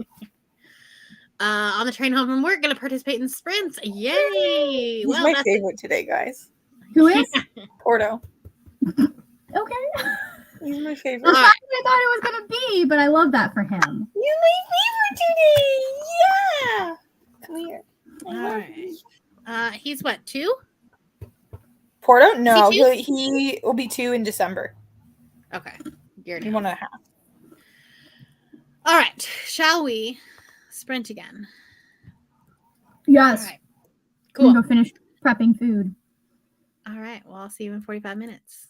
On the train home from work, gonna participate in sprints. Yay! He's my favorite today, guys. Who is? Porto. Okay. He's my favorite. That's not what I thought it was gonna be, but I love that for him. You're my favorite today. Yeah. Come here. All right. He's what, 2? Porto? No, he he will be 2 in December. Okay. Year and 1.5. All right. Shall we sprint again? Yes. All right. Cool. I'm gonna go finish prepping food. All right. Well, I'll see you in 45 minutes.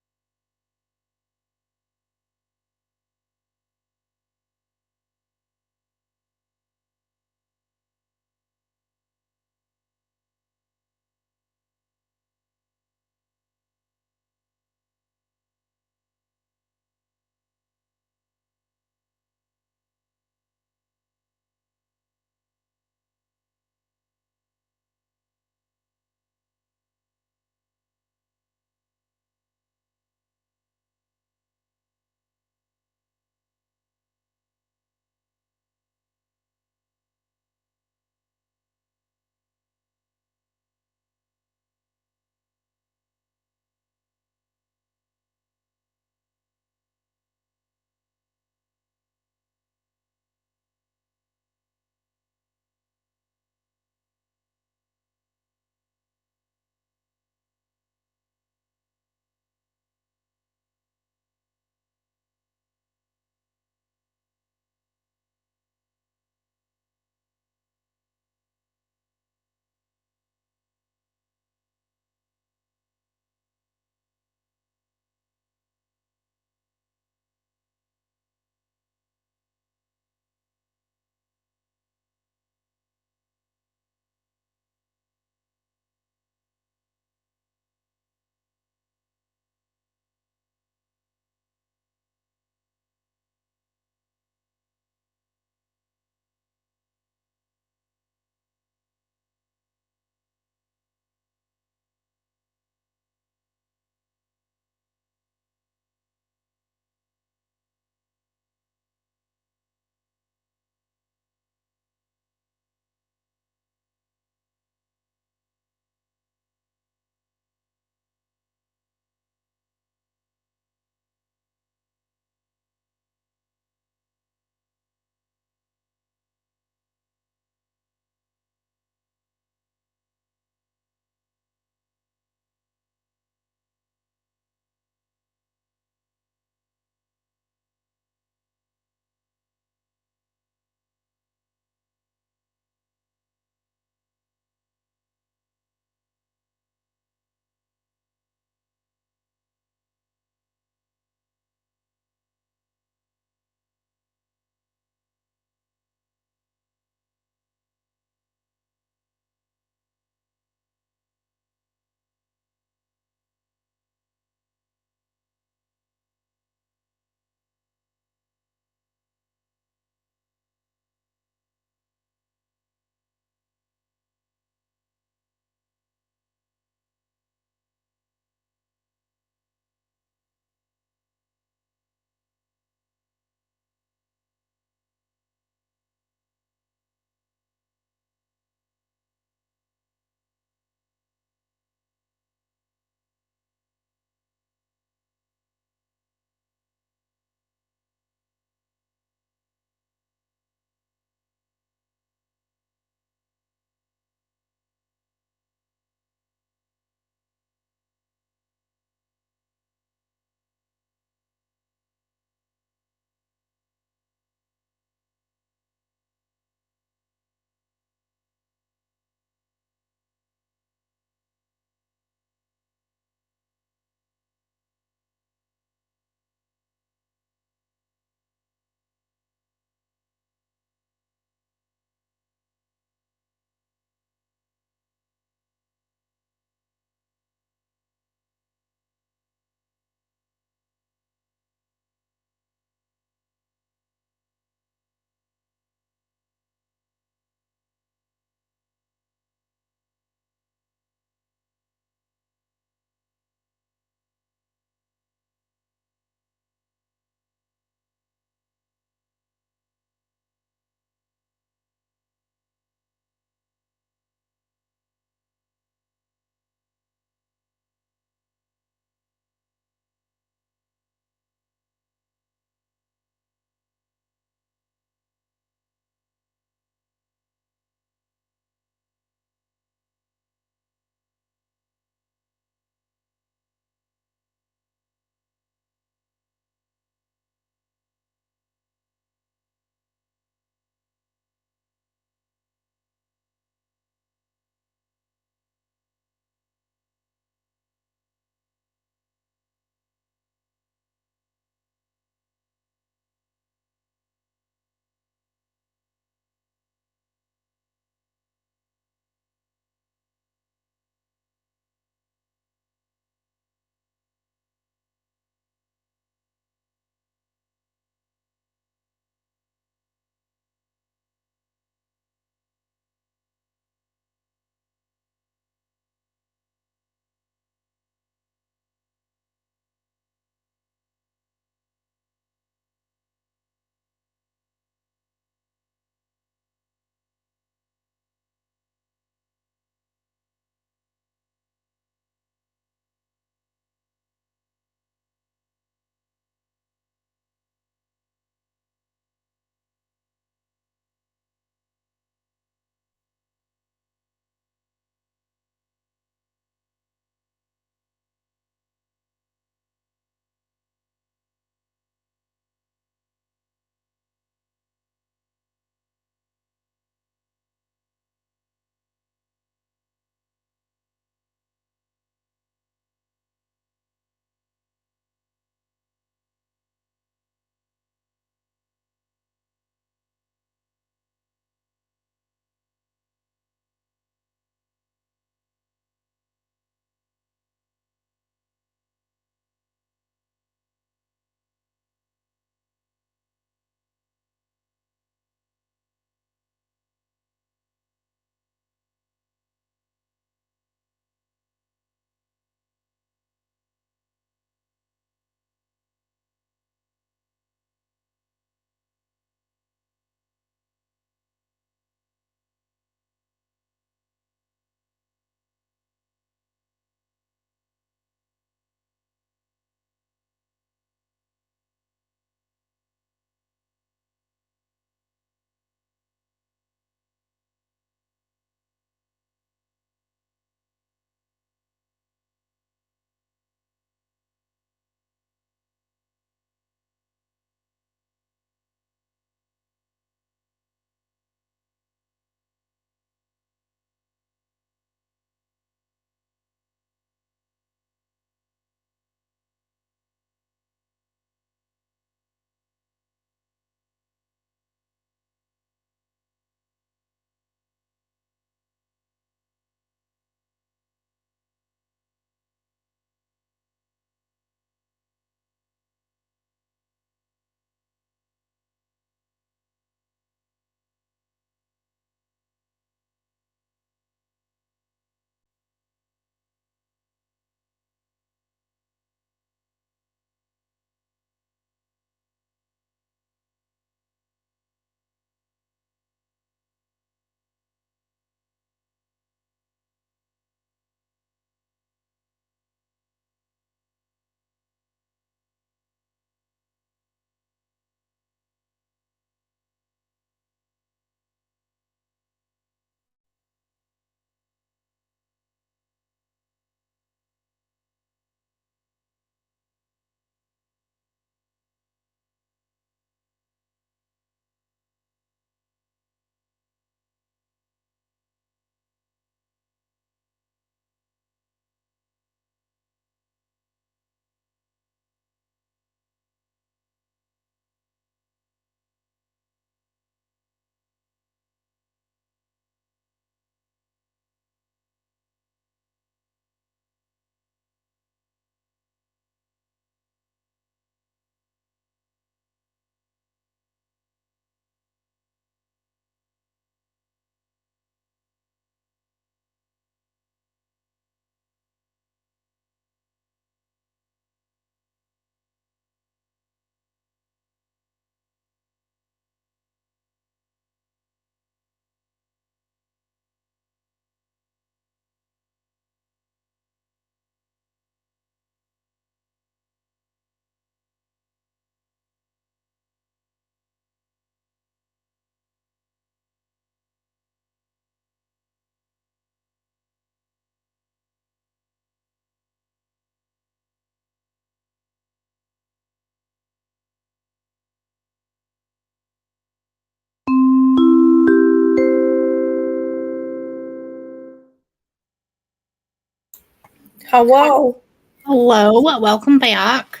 Hello. Hello, welcome back.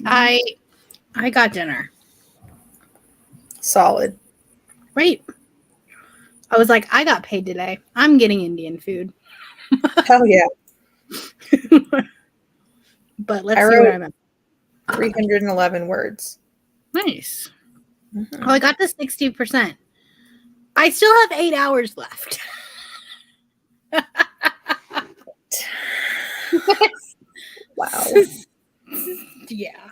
I got dinner. Solid. Right. I was like, I got paid today. I'm getting Indian food. Hell yeah. But let's I see what wrote- I'm at. 311 words. Nice. Mhm. Well, I got to 60%. I still have 8 hours left. Wow. Yeah.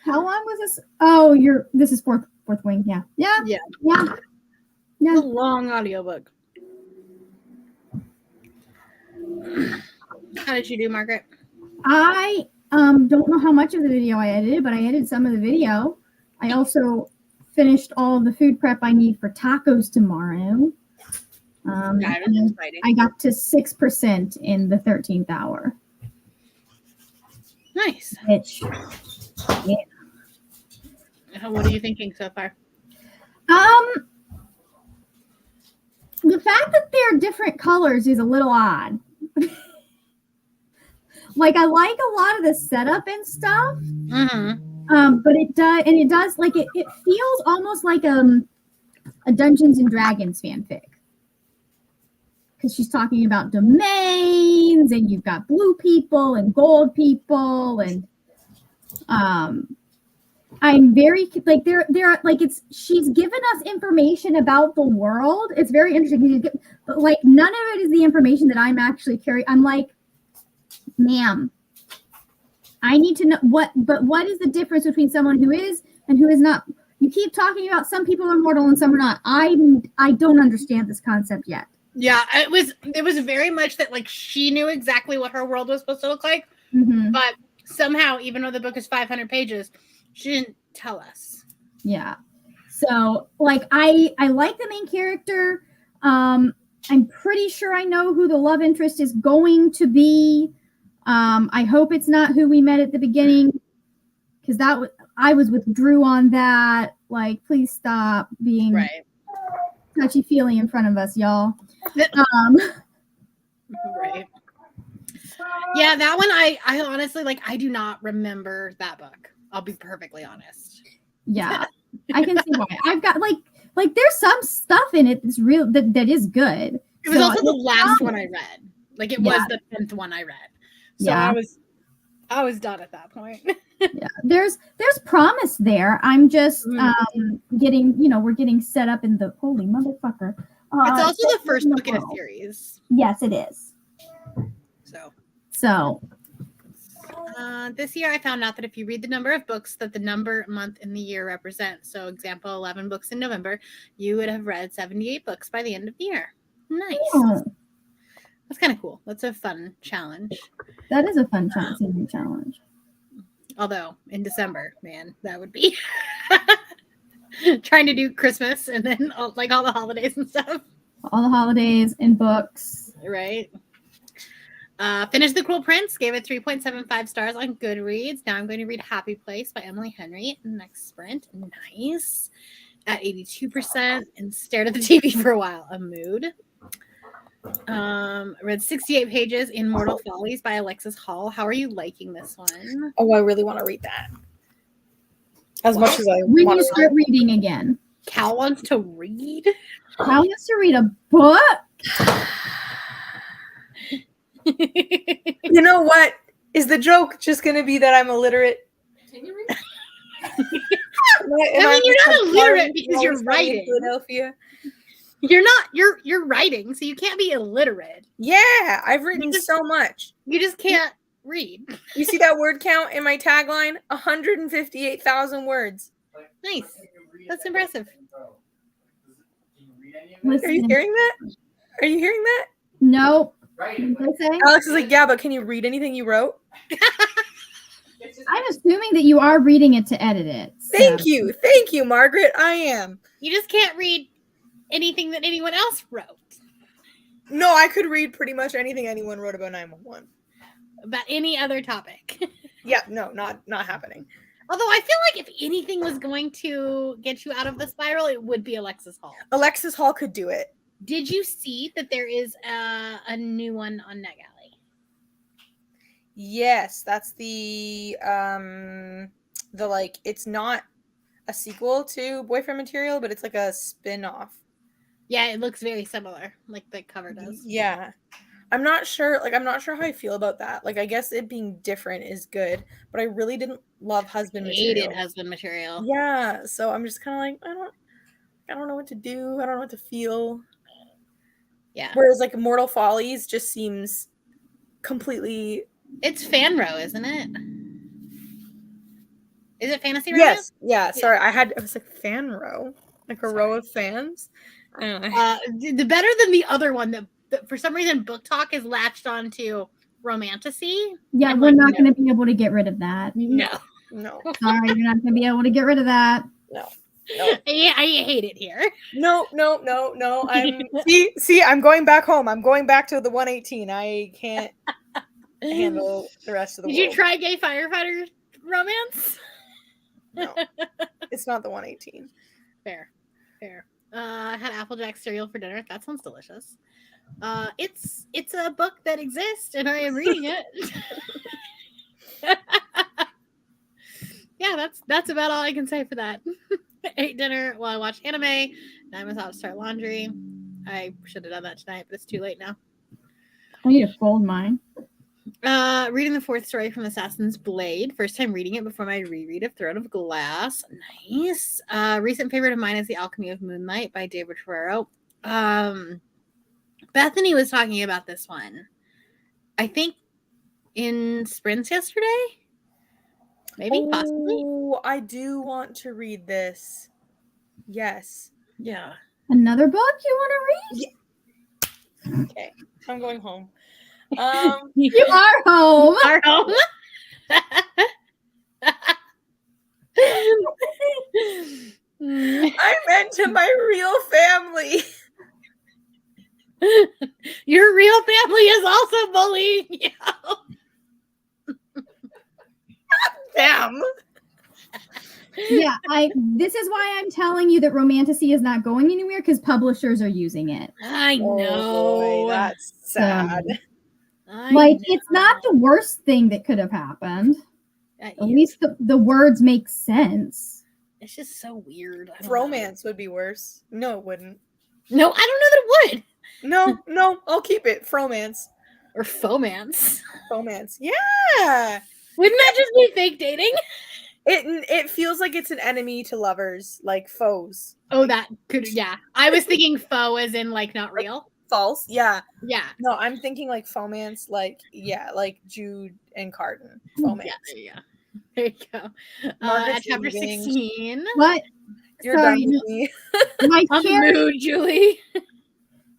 How long was this? Oh, this is fourth wing. Yeah. Yeah. Yeah. Yeah. It's Yeah. a long audiobook. How did you do, Margaret? I don't know how much of the video I edited, but I edited some of the video. I also finished all of the food prep I need for tacos tomorrow. That is and exciting. I got to 6% in the 13th hour, Nice. which What are you thinking so far? the fact that they're different colors is a little odd. Like, I like a lot of the setup and stuff, Mm-hmm. but it does like it feels almost like a Dungeons and Dragons fanfic, because she's talking about domains, and you've got blue people and gold people, and I'm very like they're like she's given us information about the world. It's very interesting, but like none of it is the information that I'm actually carrying. I'm like, ma'am, I need to know what is the difference between someone who is and who is not? You keep talking about some people are mortal and some are not. I don't understand this concept yet. Yeah, it was very much that like she knew exactly what her world was supposed to look like, Mm-hmm. but somehow, even though the book is 500 pages, she didn't tell us. Yeah. So like I like the main character. I'm pretty sure I know who the love interest is going to be. I hope it's not who we met at the beginning, because I was with Drew on that. Like, please stop being Right. touchy-feely in front of us, y'all. Right. Yeah, that one I honestly like I do not remember that book. I'll be perfectly honest. Yeah, I can see why. I've got like there's some stuff in it that's real that is good. It was So also the it's last fine. one I read. Like it was the 10th one I read. So Yeah. I was done at that point. Yeah, there's promise there. I'm just getting, we're getting set up in the holy motherfucker. It's also the first book in a world. series. Yes, it is. So this year I found out that if you read the number of books that the number, month, and the year represent, so example 11 books in November, you would have read 78 books by the end of the year. Nice. Yeah, That's kind of cool. That's a fun challenge. that is a fun challenge. Although in December, man, that would be trying to do Christmas and then like all the holidays and stuff. All the holidays and books. Right. Finished The Cruel Prince, gave it 3.75 stars on Goodreads. Now I'm going to read Happy Place by Emily Henry next sprint. Nice. At 82%, and stared at the TV for a while. A mood. Read 68 pages in Mortal Follies by Alexis Hall. How are you liking this one? Oh, I really want to read that. As much as I When want you to start reading again. Cal wants to read. Cal wants to read a book. You know what? Is the joke just going to be that I'm illiterate? Can you read? I mean, you're not illiterate because you're writing. Philadelphia. You're writing, so you can't be illiterate. Yeah, I've written so much. You just can't read. You see that word count in my tagline? 158,000 words. Nice. That's impressive. Listen, Are you hearing that? Are you hearing that? No. Right. What did I say? Alex is like, yeah, but can you read anything you wrote? I'm assuming that you are reading it to edit it. so- Thank you, Margaret. I am. You just can't read anything that anyone else wrote No, I could read pretty much anything anyone wrote about 911. about any other topic. Yeah, no, not happening. Although I feel like if anything was going to get you out of the spiral, it would be Alexis Hall. Alexis Hall could do it. Did you see that there is a new one on NetGalley? Yes, that's the like it's not a sequel to Boyfriend Material, but it's like a spin-off. Yeah, it looks very similar, like the cover does. Yeah. I'm not sure how I feel about that. Like I guess it being different is good, but I really didn't love Husband Material. Hated Husband Material. Yeah, so I'm just kind of like I don't know what to do. I don't know what to feel. Yeah. Whereas like Immortal Follies just seems completely. It's Fanro, isn't it? Is it fantasy romance? Yes. Yeah. Sorry, I was like fan row, like a row of fans. I don't know. The better than the other one that for some reason Book Talk is latched onto Romantasy. Yeah, I'm we're like, not no. going to be able to get rid of that. No. Sorry, you're not going to be able to get rid of that. No. I hate it here. No. I'm see, I'm going back home. I'm going back to the 118. I can't handle the rest of the Did world. you try Gay Firefighter romance? No. It's not the 118. Fair. I had Applejack cereal for dinner. That sounds delicious. It's a book that exists, and I am reading it. Yeah, that's about all I can say for that. I ate dinner while I watched anime. Now I was out to start laundry. I should have done that tonight, but it's too late now. I need to fold mine. Reading the fourth story from Assassin's Blade. First time reading it before my reread of Throne of Glass. Nice. Recent favorite of mine is The Alchemy of Moonlight by David Ferrero. Bethany was talking about this one, I think, in Sprints yesterday. Maybe, possibly. Oh, I do want to read this. Yes. Yeah. Another book you want to read? Okay. I'm going home. You are home. Our home. I meant to my real family. Your real family is also bullying you. Damn. Yeah, this is why I'm telling you that Romantasy is not going anywhere, because publishers are using it. I know. Oh boy, that's sad. It's not the worst thing that could have happened. At least the words make sense. It's just so weird. Romance would be worse. No, it wouldn't. No, I don't know that it would. No, I'll keep it. Fromance. Or fomance. Romance. Yeah. Wouldn't that just be fake dating? It feels like it's an enemy to lovers, like foes. Oh, that could, yeah. I was thinking foe as in like not real. False. Yeah. Yeah. No, I'm thinking like fomance, like Jude and Carden. Fomance. Yeah. There you go. Margaret's At chapter leaving. 16. What? You're Sorry, done with me. My On the chair, mood, Julie.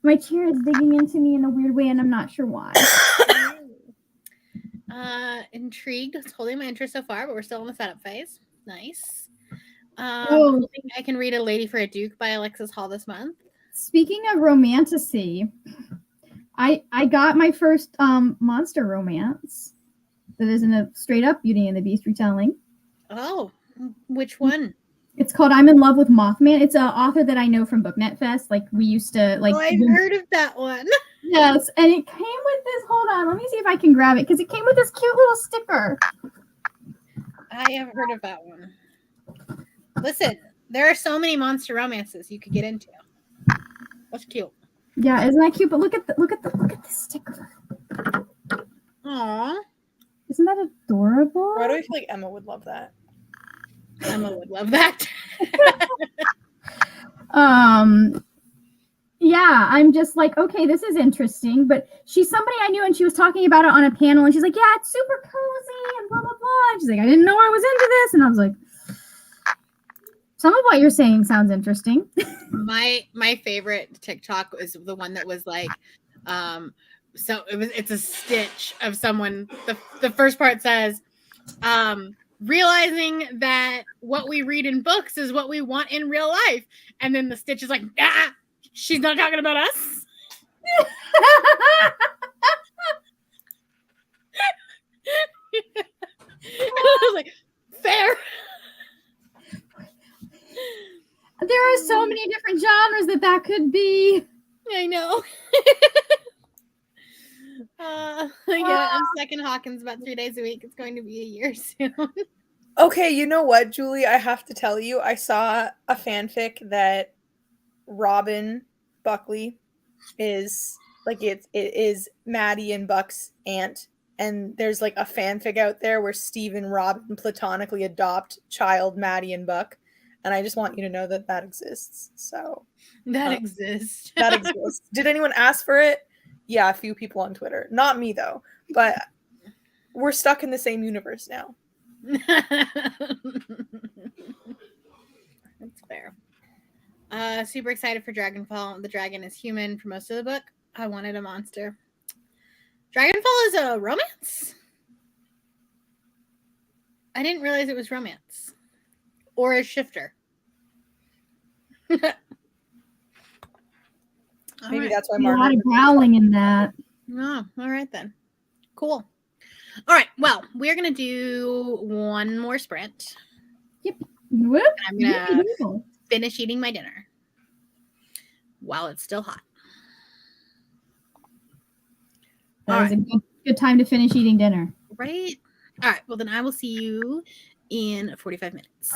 my chair is digging into me in a weird way, and I'm not sure why. Intrigued. It's holding my interest so far, but we're still in the setup phase. Nice. Oh. Hoping I can read A Lady for a Duke by Alexis Hall this month. Speaking of Romantasy, I got my first monster romance that isn't a straight up Beauty and the Beast retelling. Oh, which one? It's called I'm in Love with Mothman. It's an author that I know from Booknet Fest. Like we used to like. Oh, I've heard of that one. Yes, and it came with this. Hold on, let me see if I can grab it because it came with this cute little sticker. I have heard of that one. Listen, there are so many monster romances you could get into. That's cute. Yeah, isn't that cute? But look at this sticker. Aww. Isn't that adorable? Why do I feel like Emma would love that? Emma would love that. Yeah, I'm just like, okay, this is interesting. But she's somebody I knew, and she was talking about it on a panel, and she's like, yeah, it's super cozy and blah blah blah. And she's like, I didn't know I was into this, and I was like, some of what you're saying sounds interesting. My favorite TikTok was the one that was like, so it's a stitch of someone. The first part says, realizing that what we read in books is what we want in real life, and then the stitch is like, she's not talking about us. I was like, fair. There are so many different genres that could be. I know. Yeah, I'm stuck in Hawkins about 3 days a week. It's going to be a year soon. Okay, you know what, Julie? I have to tell you, I saw a fanfic that Robin Buckley is like it is Maddie and Buck's aunt, and there's like a fanfic out there where Steve and Robin platonically adopt child Maddie and Buck, and I just want you to know that that exists. So That exists. that exists. Did anyone ask for it? Yeah, a few people on Twitter. Not me though, but we're stuck in the same universe now. That's fair. Super excited for Dragonfall. The dragon is human for most of the book. I wanted a monster. Dragonfall is a romance? I didn't realize it was romance. Or a shifter. Maybe Alright. that's why A lot Margaret. of growling in that. Oh, all right then. Cool. All right. Well, we're gonna do one more sprint. Whoop. I'm gonna Yippee-doo. finish eating my dinner while it's still hot. That is a good time to finish eating dinner. Right? All right. Well, then I will see you in 45 minutes.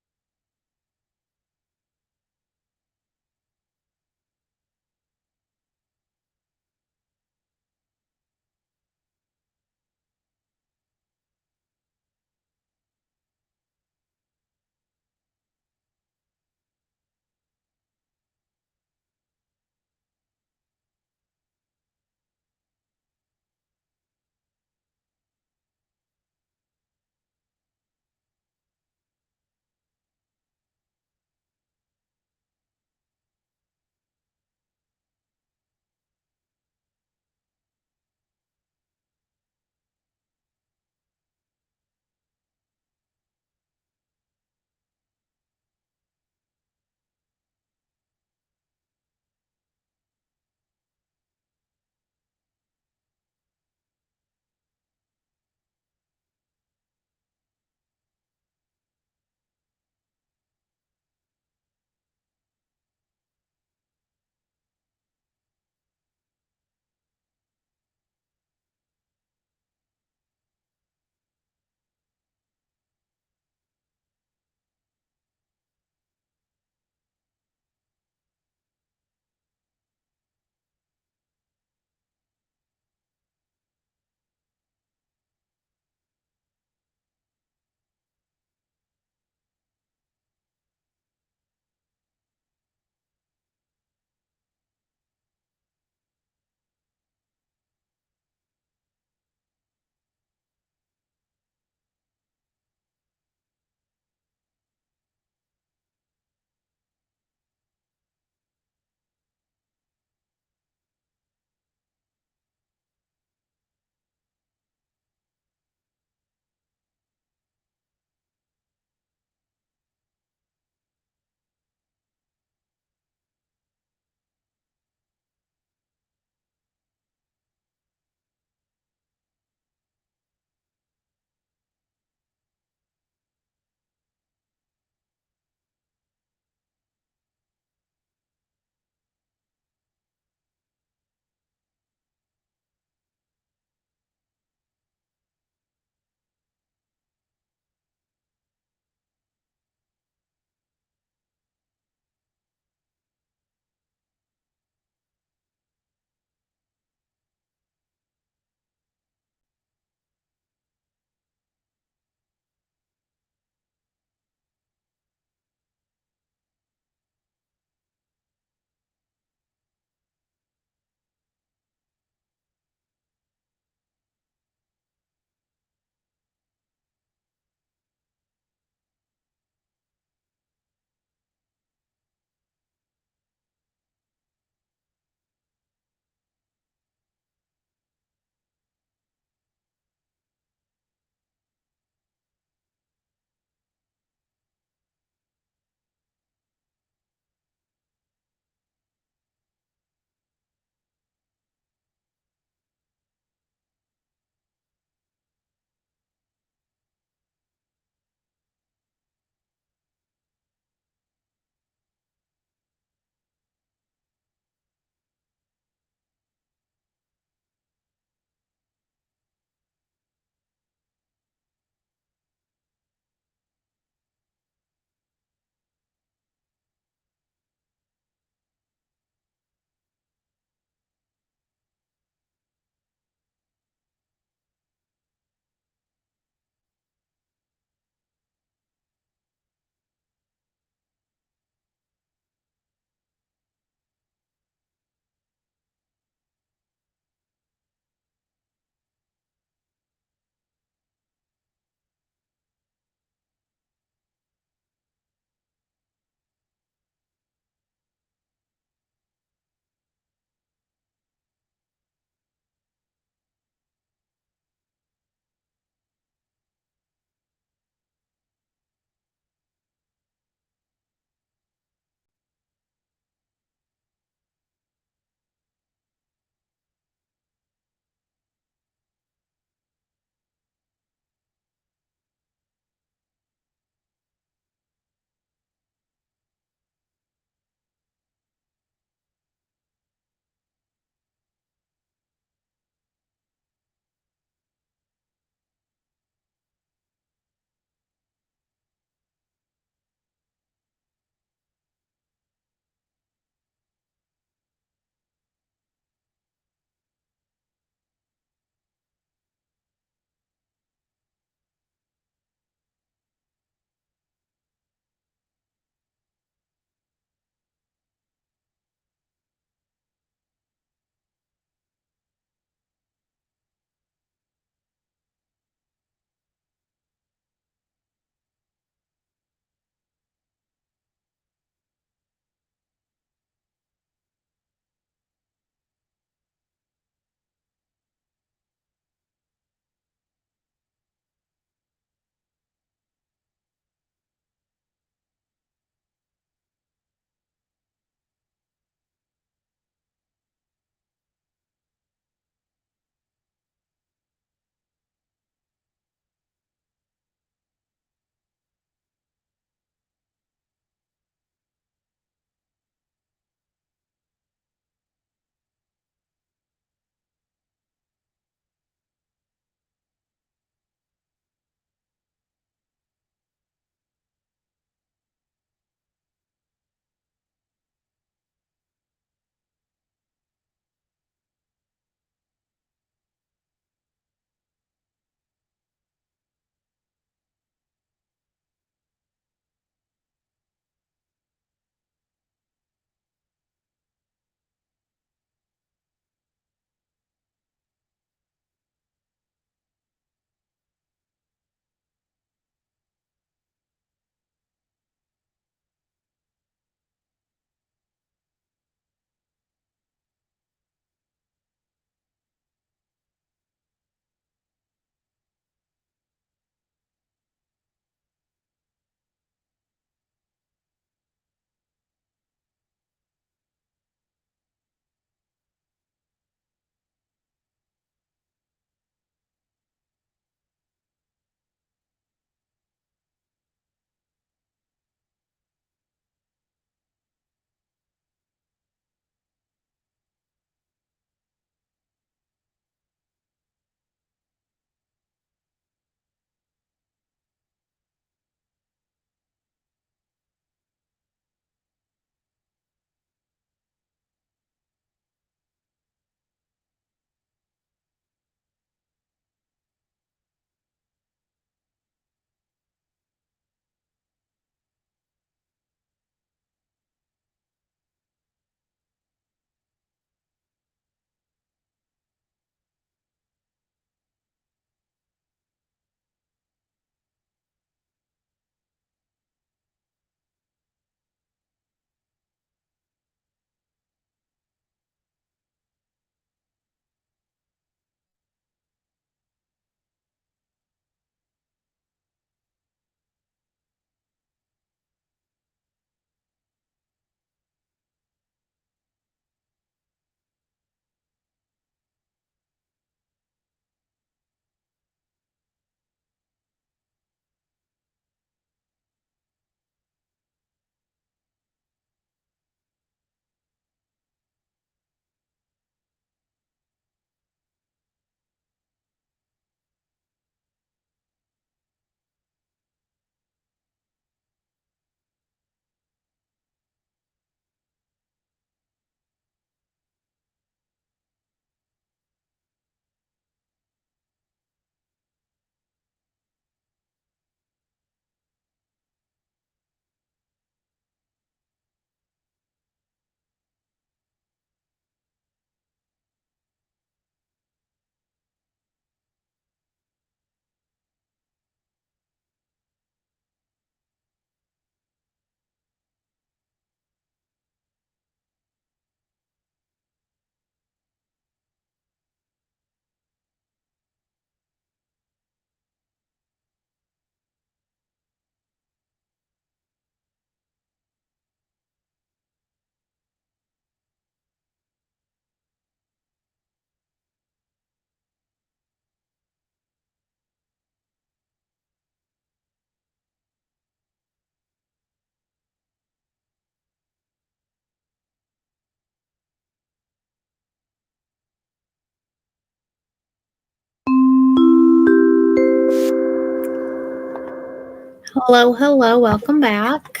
Hello, hello, welcome back.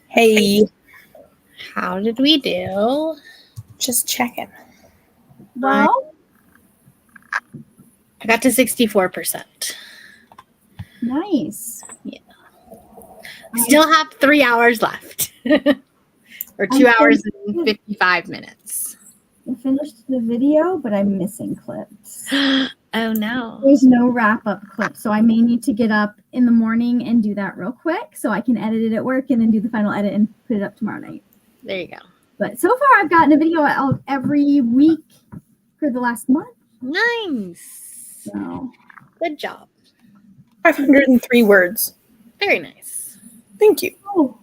Hey, How did we do? just checking. Well, I got to 64%. nice. I still have 3 hours left. Or 2 hours and 55 minutes. I finished the video, but I'm missing clips. Oh no. There's no wrap-up clip, so I may need to get up in the morning and do that real quick so I can edit it at work and then do the final edit and put it up tomorrow night. There you go. But so far, I've gotten a video out every week for the last month. Nice. So Good job. 503 words. Very nice. Thank you. oh,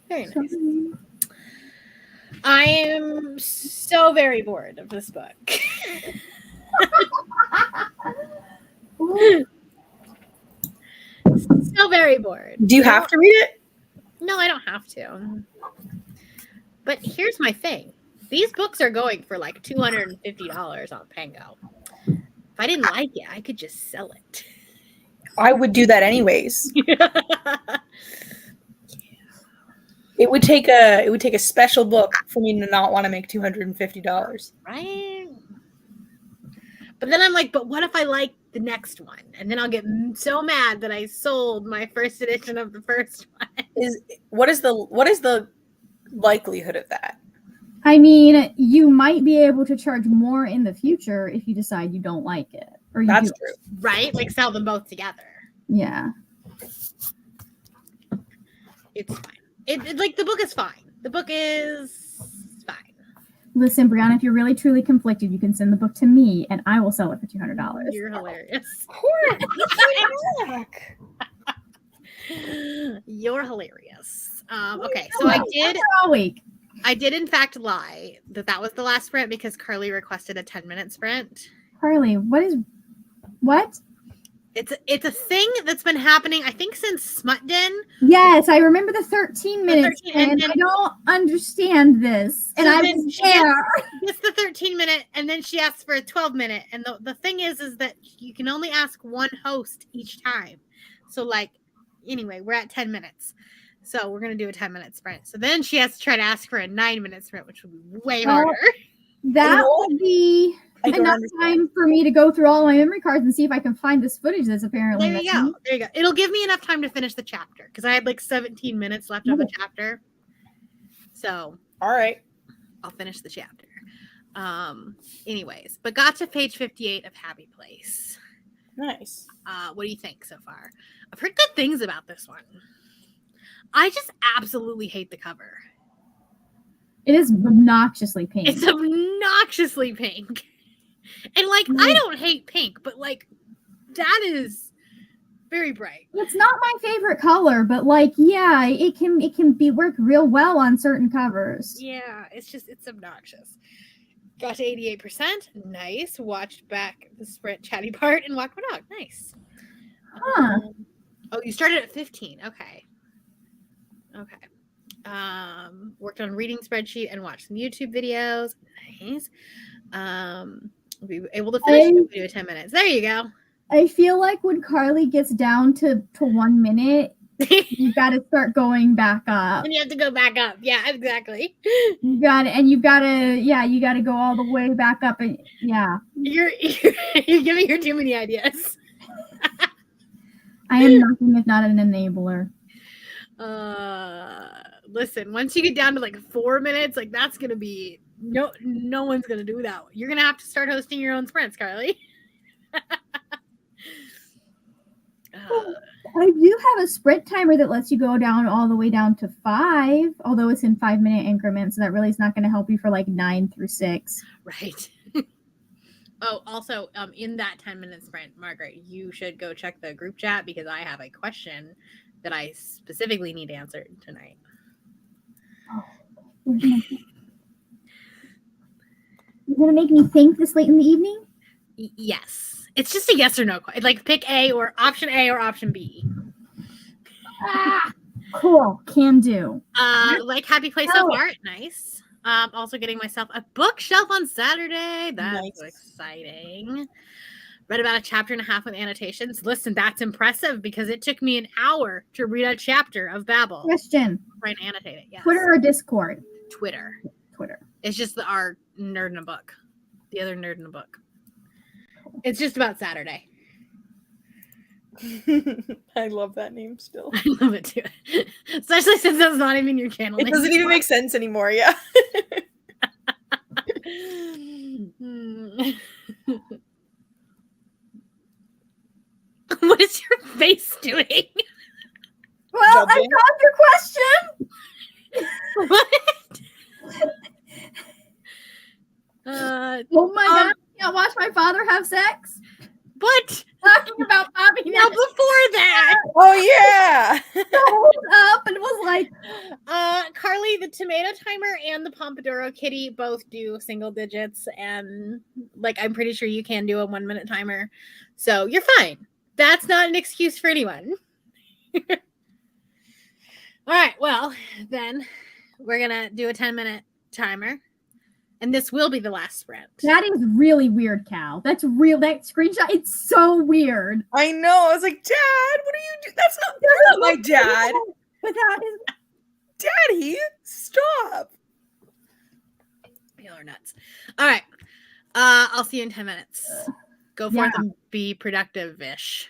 Very nice. sorry. I am so very bored of this book. Ooh, So very bored. Do you have to read it? No, I don't have to. But here's my thing. These books are going for like $250 on Pango. If I didn't like it, I could just sell it. I would do that anyways. It would take a special book for me to not want to make $250. Right? But then I'm like, but what if I like the next one? And then I'll get so mad that I sold my first edition of the first one. What is the likelihood of that? I mean, you might be able to charge more in the future if you decide you don't like it. Or you That's do. true. Right? Like sell them both together. Yeah. It's fine. It like the book is fine. The book is fine. Listen, Brianna, if you're really truly conflicted, you can send the book to me and I will sell it for $200. You're hilarious. You're hilarious. Okay, so All week. I did in fact lie that was the last sprint because Carly requested a 10-minute sprint. Carly, what? It's a thing that's been happening, I think, since Smut Den. Yes, I remember the 13 minutes, 13 and and then- I don't understand this. And So I then was she gets- there. It's the 13-minute, and then she asks for a 12-minute. And the thing is that you can only ask one host each time. So, like, anyway, we're at 10 minutes. So we're going to do a 10-minute sprint. So then she has to try to ask for a 9-minute sprint, which would be way Well, harder. That would be I don't enough understand. time for me to go through all my memory cards and see if I can find this footage that's apparently There you missing. go. There you go. It'll give me enough time to finish the chapter because I had like 17 minutes left of the chapter. So All right. I'll finish the chapter. Anyways, but got to page 58 of Happy Place. Nice. What do you think so far? I've heard good things about this one. I just absolutely hate the cover. It is obnoxiously pink. It's obnoxiously pink. And like, I don't hate pink, but like, that is very bright. It's not my favorite color, but like, yeah, it can be work real well on certain covers. Yeah, it's obnoxious. Got to 88%. Nice. Watched back the sprint chatty part and walked my dog. Nice. Huh. Oh, you started at 15. Okay. Worked on reading spreadsheet and watched some YouTube videos. Nice. Be able to finish the video 10 minutes. There you go. I feel like when Carly gets down to 1 minute, you got to start going back up. And you have to go back up. Yeah, exactly. You got to go all the way back up. And yeah, You're giving her too many ideas. I am nothing if not an enabler. Listen, once you get down to like 4 minutes, like that's gonna be no one's gonna do that. You're gonna have to start hosting your own sprints, Carly. I do have a sprint timer that lets you go down all the way down to 5, although it's in 5-minute increments. So that really is not going to help you for like 9 through 6. Right. Oh, also, in that 10-minute sprint, Margaret, you should go check the group chat because I have a question that I specifically need answered tonight. You're going to make me think this late in the evening? Yes. It's just a yes or no question. Like pick A or option B. Cool. Can do. Like Happy Place so far. Nice. Also getting myself a bookshelf on Saturday. That's Nice. exciting. Read about a chapter and a half with annotations. Listen, that's impressive because it took me an hour to read a chapter of Babel. Question. Try and annotate it. Yes. Twitter or Discord? Twitter. Twitter. It's just our nerd in a book. The other nerd in a book. It's just about Saturday. I love that name still. I love it too. Especially since that's not even your channel It name. doesn't even make sense anymore, yeah. What is your face doing? Well, I Judging. got your question. What? Oh my god, I can't watch my father have sex. What? Talking about Bobby Now before that, Oh yeah. up and was like, Carly, the tomato timer and the Pompadour kitty both do single digits, and like I'm pretty sure you can do a 1 minute timer, so you're fine. That's not an excuse for anyone. All right, well then we're gonna do a 10-minute timer, and this will be the last sprint. that is really weird, Cal. That's real. That screenshot, it's so weird. I know. I was like, Dad, what are you doing? That's not my dad. Without his Daddy, stop. Y'all are nuts. All right. I'll see you in 10 minutes. Go forth Yeah. and be productive-ish.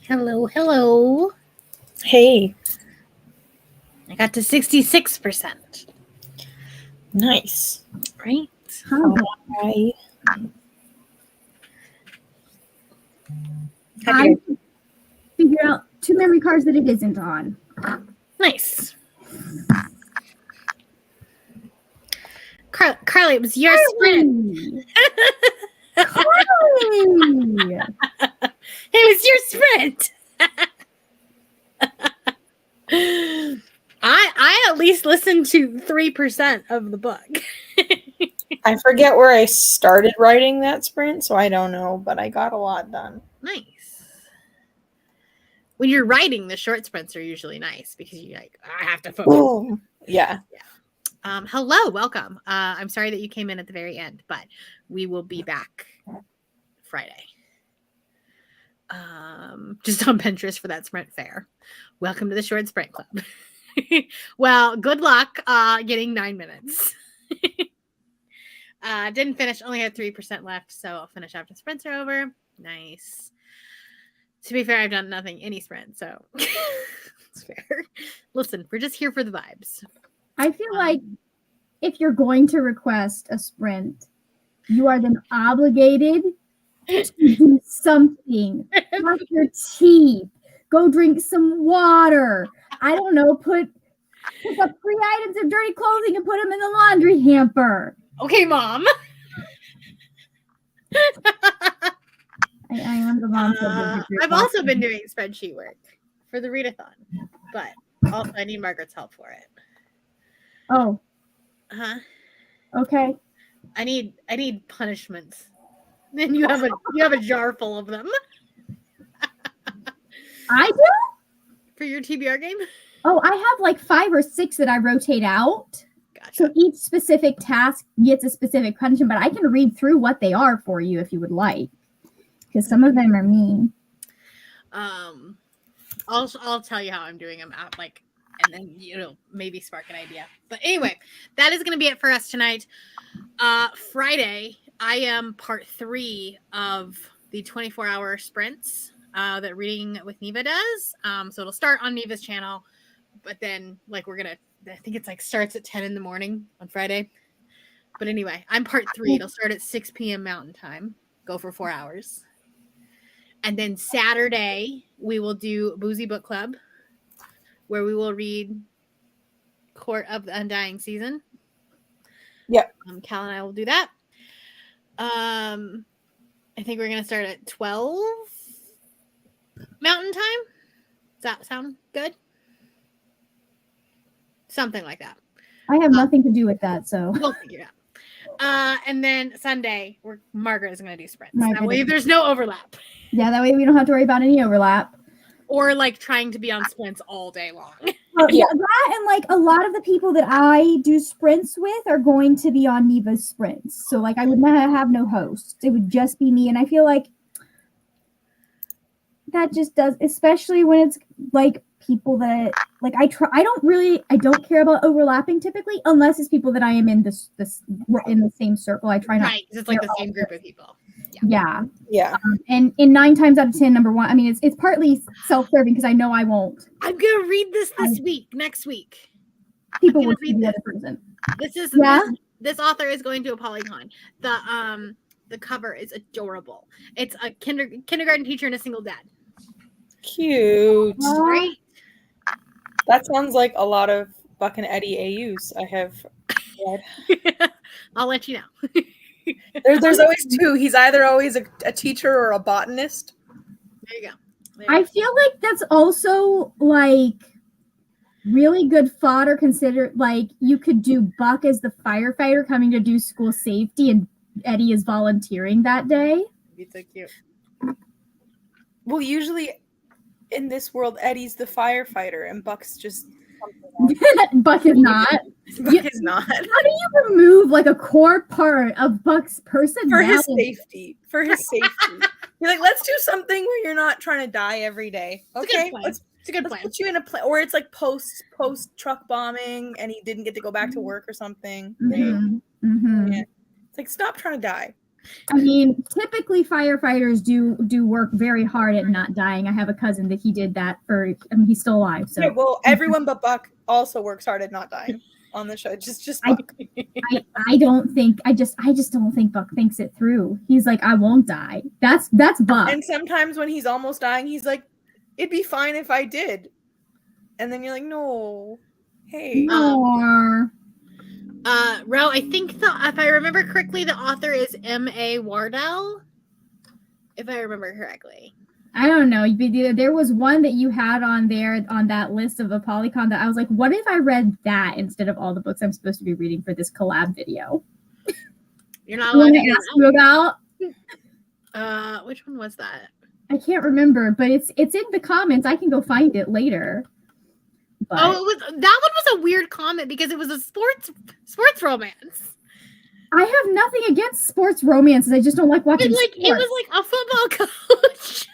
Hello, hello. Hey, I got to 66%. nice. Right? Huh. I I figured out 2 memory cards that it isn't on. Nice. Carly, it was your sprint. Carly! It was your sprint. I at least listened to 3% of the book. I forget where I started writing that sprint, so I don't know, but I got a lot done. Nice. When you're writing, the short sprints are usually nice because you're like, I have to focus. Boom. Yeah. Hello, welcome. I'm sorry that you came in at the very end, but we will be back Friday. Just on Pinterest for that sprint fair. Welcome to the Short Sprint Club. Well, good luck getting 9 minutes. Didn't finish, only had 3% left, so I'll finish after the sprints are over. Nice. To be fair, I've done nothing any sprint, so it's fair. Listen, we're just here for the vibes. I feel like if you're going to request a sprint, you are then obligated to do something. Brush your teeth. Go drink some water. I don't know, pick up 3 items of dirty clothing and put them in the laundry hamper. Okay, Mom. I am the mom. I've also been doing spreadsheet work for the readathon, but also I need Margaret's help for it. Oh, okay. I need punishments. Then you have a jar full of them I do? for your TBR game. Oh, I have like 5 or 6 that I rotate out. Gotcha. So each specific task gets a specific punishment, but I can read through what they are for you if you would like. Because some of them are mean. I'll tell you how I'm doing them out, like, and then maybe spark an idea. But anyway, that is going to be it for us tonight. Friday, I am part 3 of the 24-hour sprints that Reading with Neva does. So it'll start on Neva's channel, but then I think it's like starts at 10 in the morning on Friday. But anyway, I'm part 3. It'll start at 6 p.m. Mountain Time. Go for 4 hours. And then Saturday, we will do Boozy Book Club, where we will read Court of the Undying Season. Yep. Cal and I will do that. I think we're going to start at 12 Mountain Time. Does that sound good? Something like that. I have nothing to do with that, so. We'll figure it out. And then Sunday, Margaret is going to do sprints. Margaret That way there's no overlap. Yeah, that way we don't have to worry about any overlap. Or like trying to be on sprints all day long. Yeah, that and like a lot of the people that I do sprints with are going to be on Neva's sprints. So like I would not have no host. It would just be me. And I feel like that just does, especially when it's like people that like I don't care about overlapping typically, unless it's people that I am in we're in the same circle. I try not. Right, because it's like the same group of people. Yeah. And in 9 times out of 10, number one, I mean, it's partly self-serving because I know I won't. I'm gonna read this next week. People I'm will gonna see read the other person. This author is going to a Polycon. The cover is adorable. It's a kindergarten teacher and a single dad. cute. Right? That sounds like a lot of Buck and Eddie AUs I have read. I'll let you know. There's always 2. He's either always a teacher or a botanist. There you go. I feel like that's also like really good fodder. Consider like you could do Buck as the firefighter coming to do school safety, and Eddie is volunteering that day. It's so cute. Well, usually in this world, Eddie's the firefighter and Buck's just Buck is not. Buck is not. How do you remove like a core part of Buck's personality? For his safety. You're like, let's do something where you're not trying to die every day. Okay, It's a good let's plan. put you in a plan, or it's like post truck bombing, and he didn't get to go back to work or something. Mhm. Mhm. Yeah. It's like, stop trying to die. I mean, typically firefighters do work very hard at not dying. I have a cousin that he did that for. I mean, he's still alive. So Yeah, well, everyone but Buck also works hard at not dying on the show. Just Buck. I don't think I just don't think Buck thinks it through. He's like, I won't die. That's Buck. And sometimes when he's almost dying, he's like, it'd be fine if I did. And then you're like, no. Hey. Or Ro, I think if I remember correctly, the author is M.A. Wardell. If I remember correctly. I don't know. There was one that you had on there on that list of a Polycon that I was like, what if I read that instead of all the books I'm supposed to be reading for this collab video? You're not I allowed want to to do ask you about. that? Which one was that? I can't remember, but it's in the comments. I can go find it later. But Oh, that one was a weird comment because it was a sports romance. I have nothing against sports romances. I just don't like watching. It was like a football coach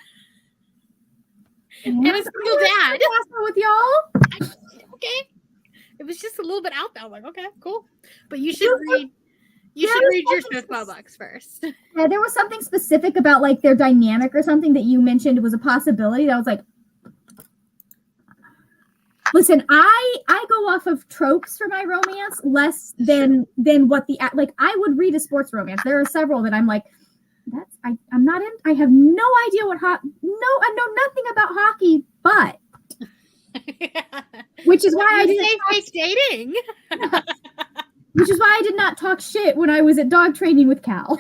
and a single dad. With y'all. Okay, it was just a little bit out there. I'm like, okay, cool, but you should read. You Yeah, should read your something Smith books first. Yeah, there was something specific about like their dynamic or something that you mentioned was a possibility. That I was like, listen, I go off of tropes for my romance less than what the like. I would read a sports romance. There are several that I'm like, I'm not in. I have no idea what I know nothing about hockey, but which is why I didn't. Safe dating. Which is why I did not talk shit when I was at dog training with Cal.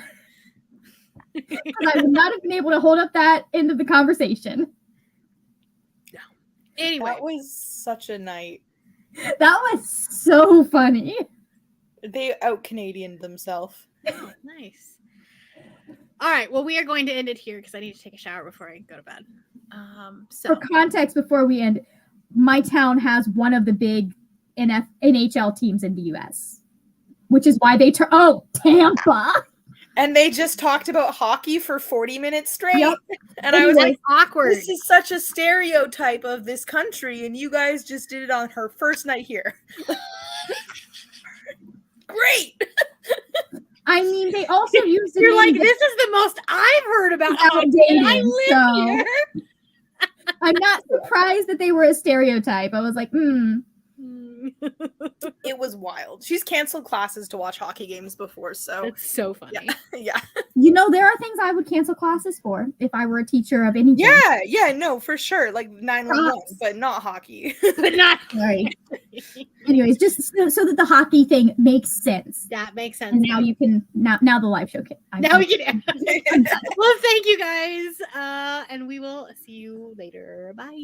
Because I would not have been able to hold up that end of the conversation. Anyway, That was such a night. That was so funny. They out Canadianed themselves. nice. All right. Well, we are going to end it here because I need to take a shower before I go to bed. So For context, before we end, my town has one of the big NHL teams in the U.S., which is why they Tampa. And they just talked about hockey for 40 minutes straight. Yep. And I was like, awkward. this is such a stereotype of this country, and you guys just did it on her first night here. Great. I mean, they also use the You're like, name this is the most I've heard about without hockey. dating, I live so here. I'm not surprised that they were a stereotype. I was like, It was wild. She's canceled classes to watch hockey games before, so That's so funny. yeah. there are things I would cancel classes for if I were a teacher of anything. Yeah, no, for sure. Like 911, Props. but not hockey. But not Right. Anyways, just so that the hockey thing makes sense. that makes sense. And now you can now the live show can. Now we can. Well, thank you guys, and we will see you later. Bye.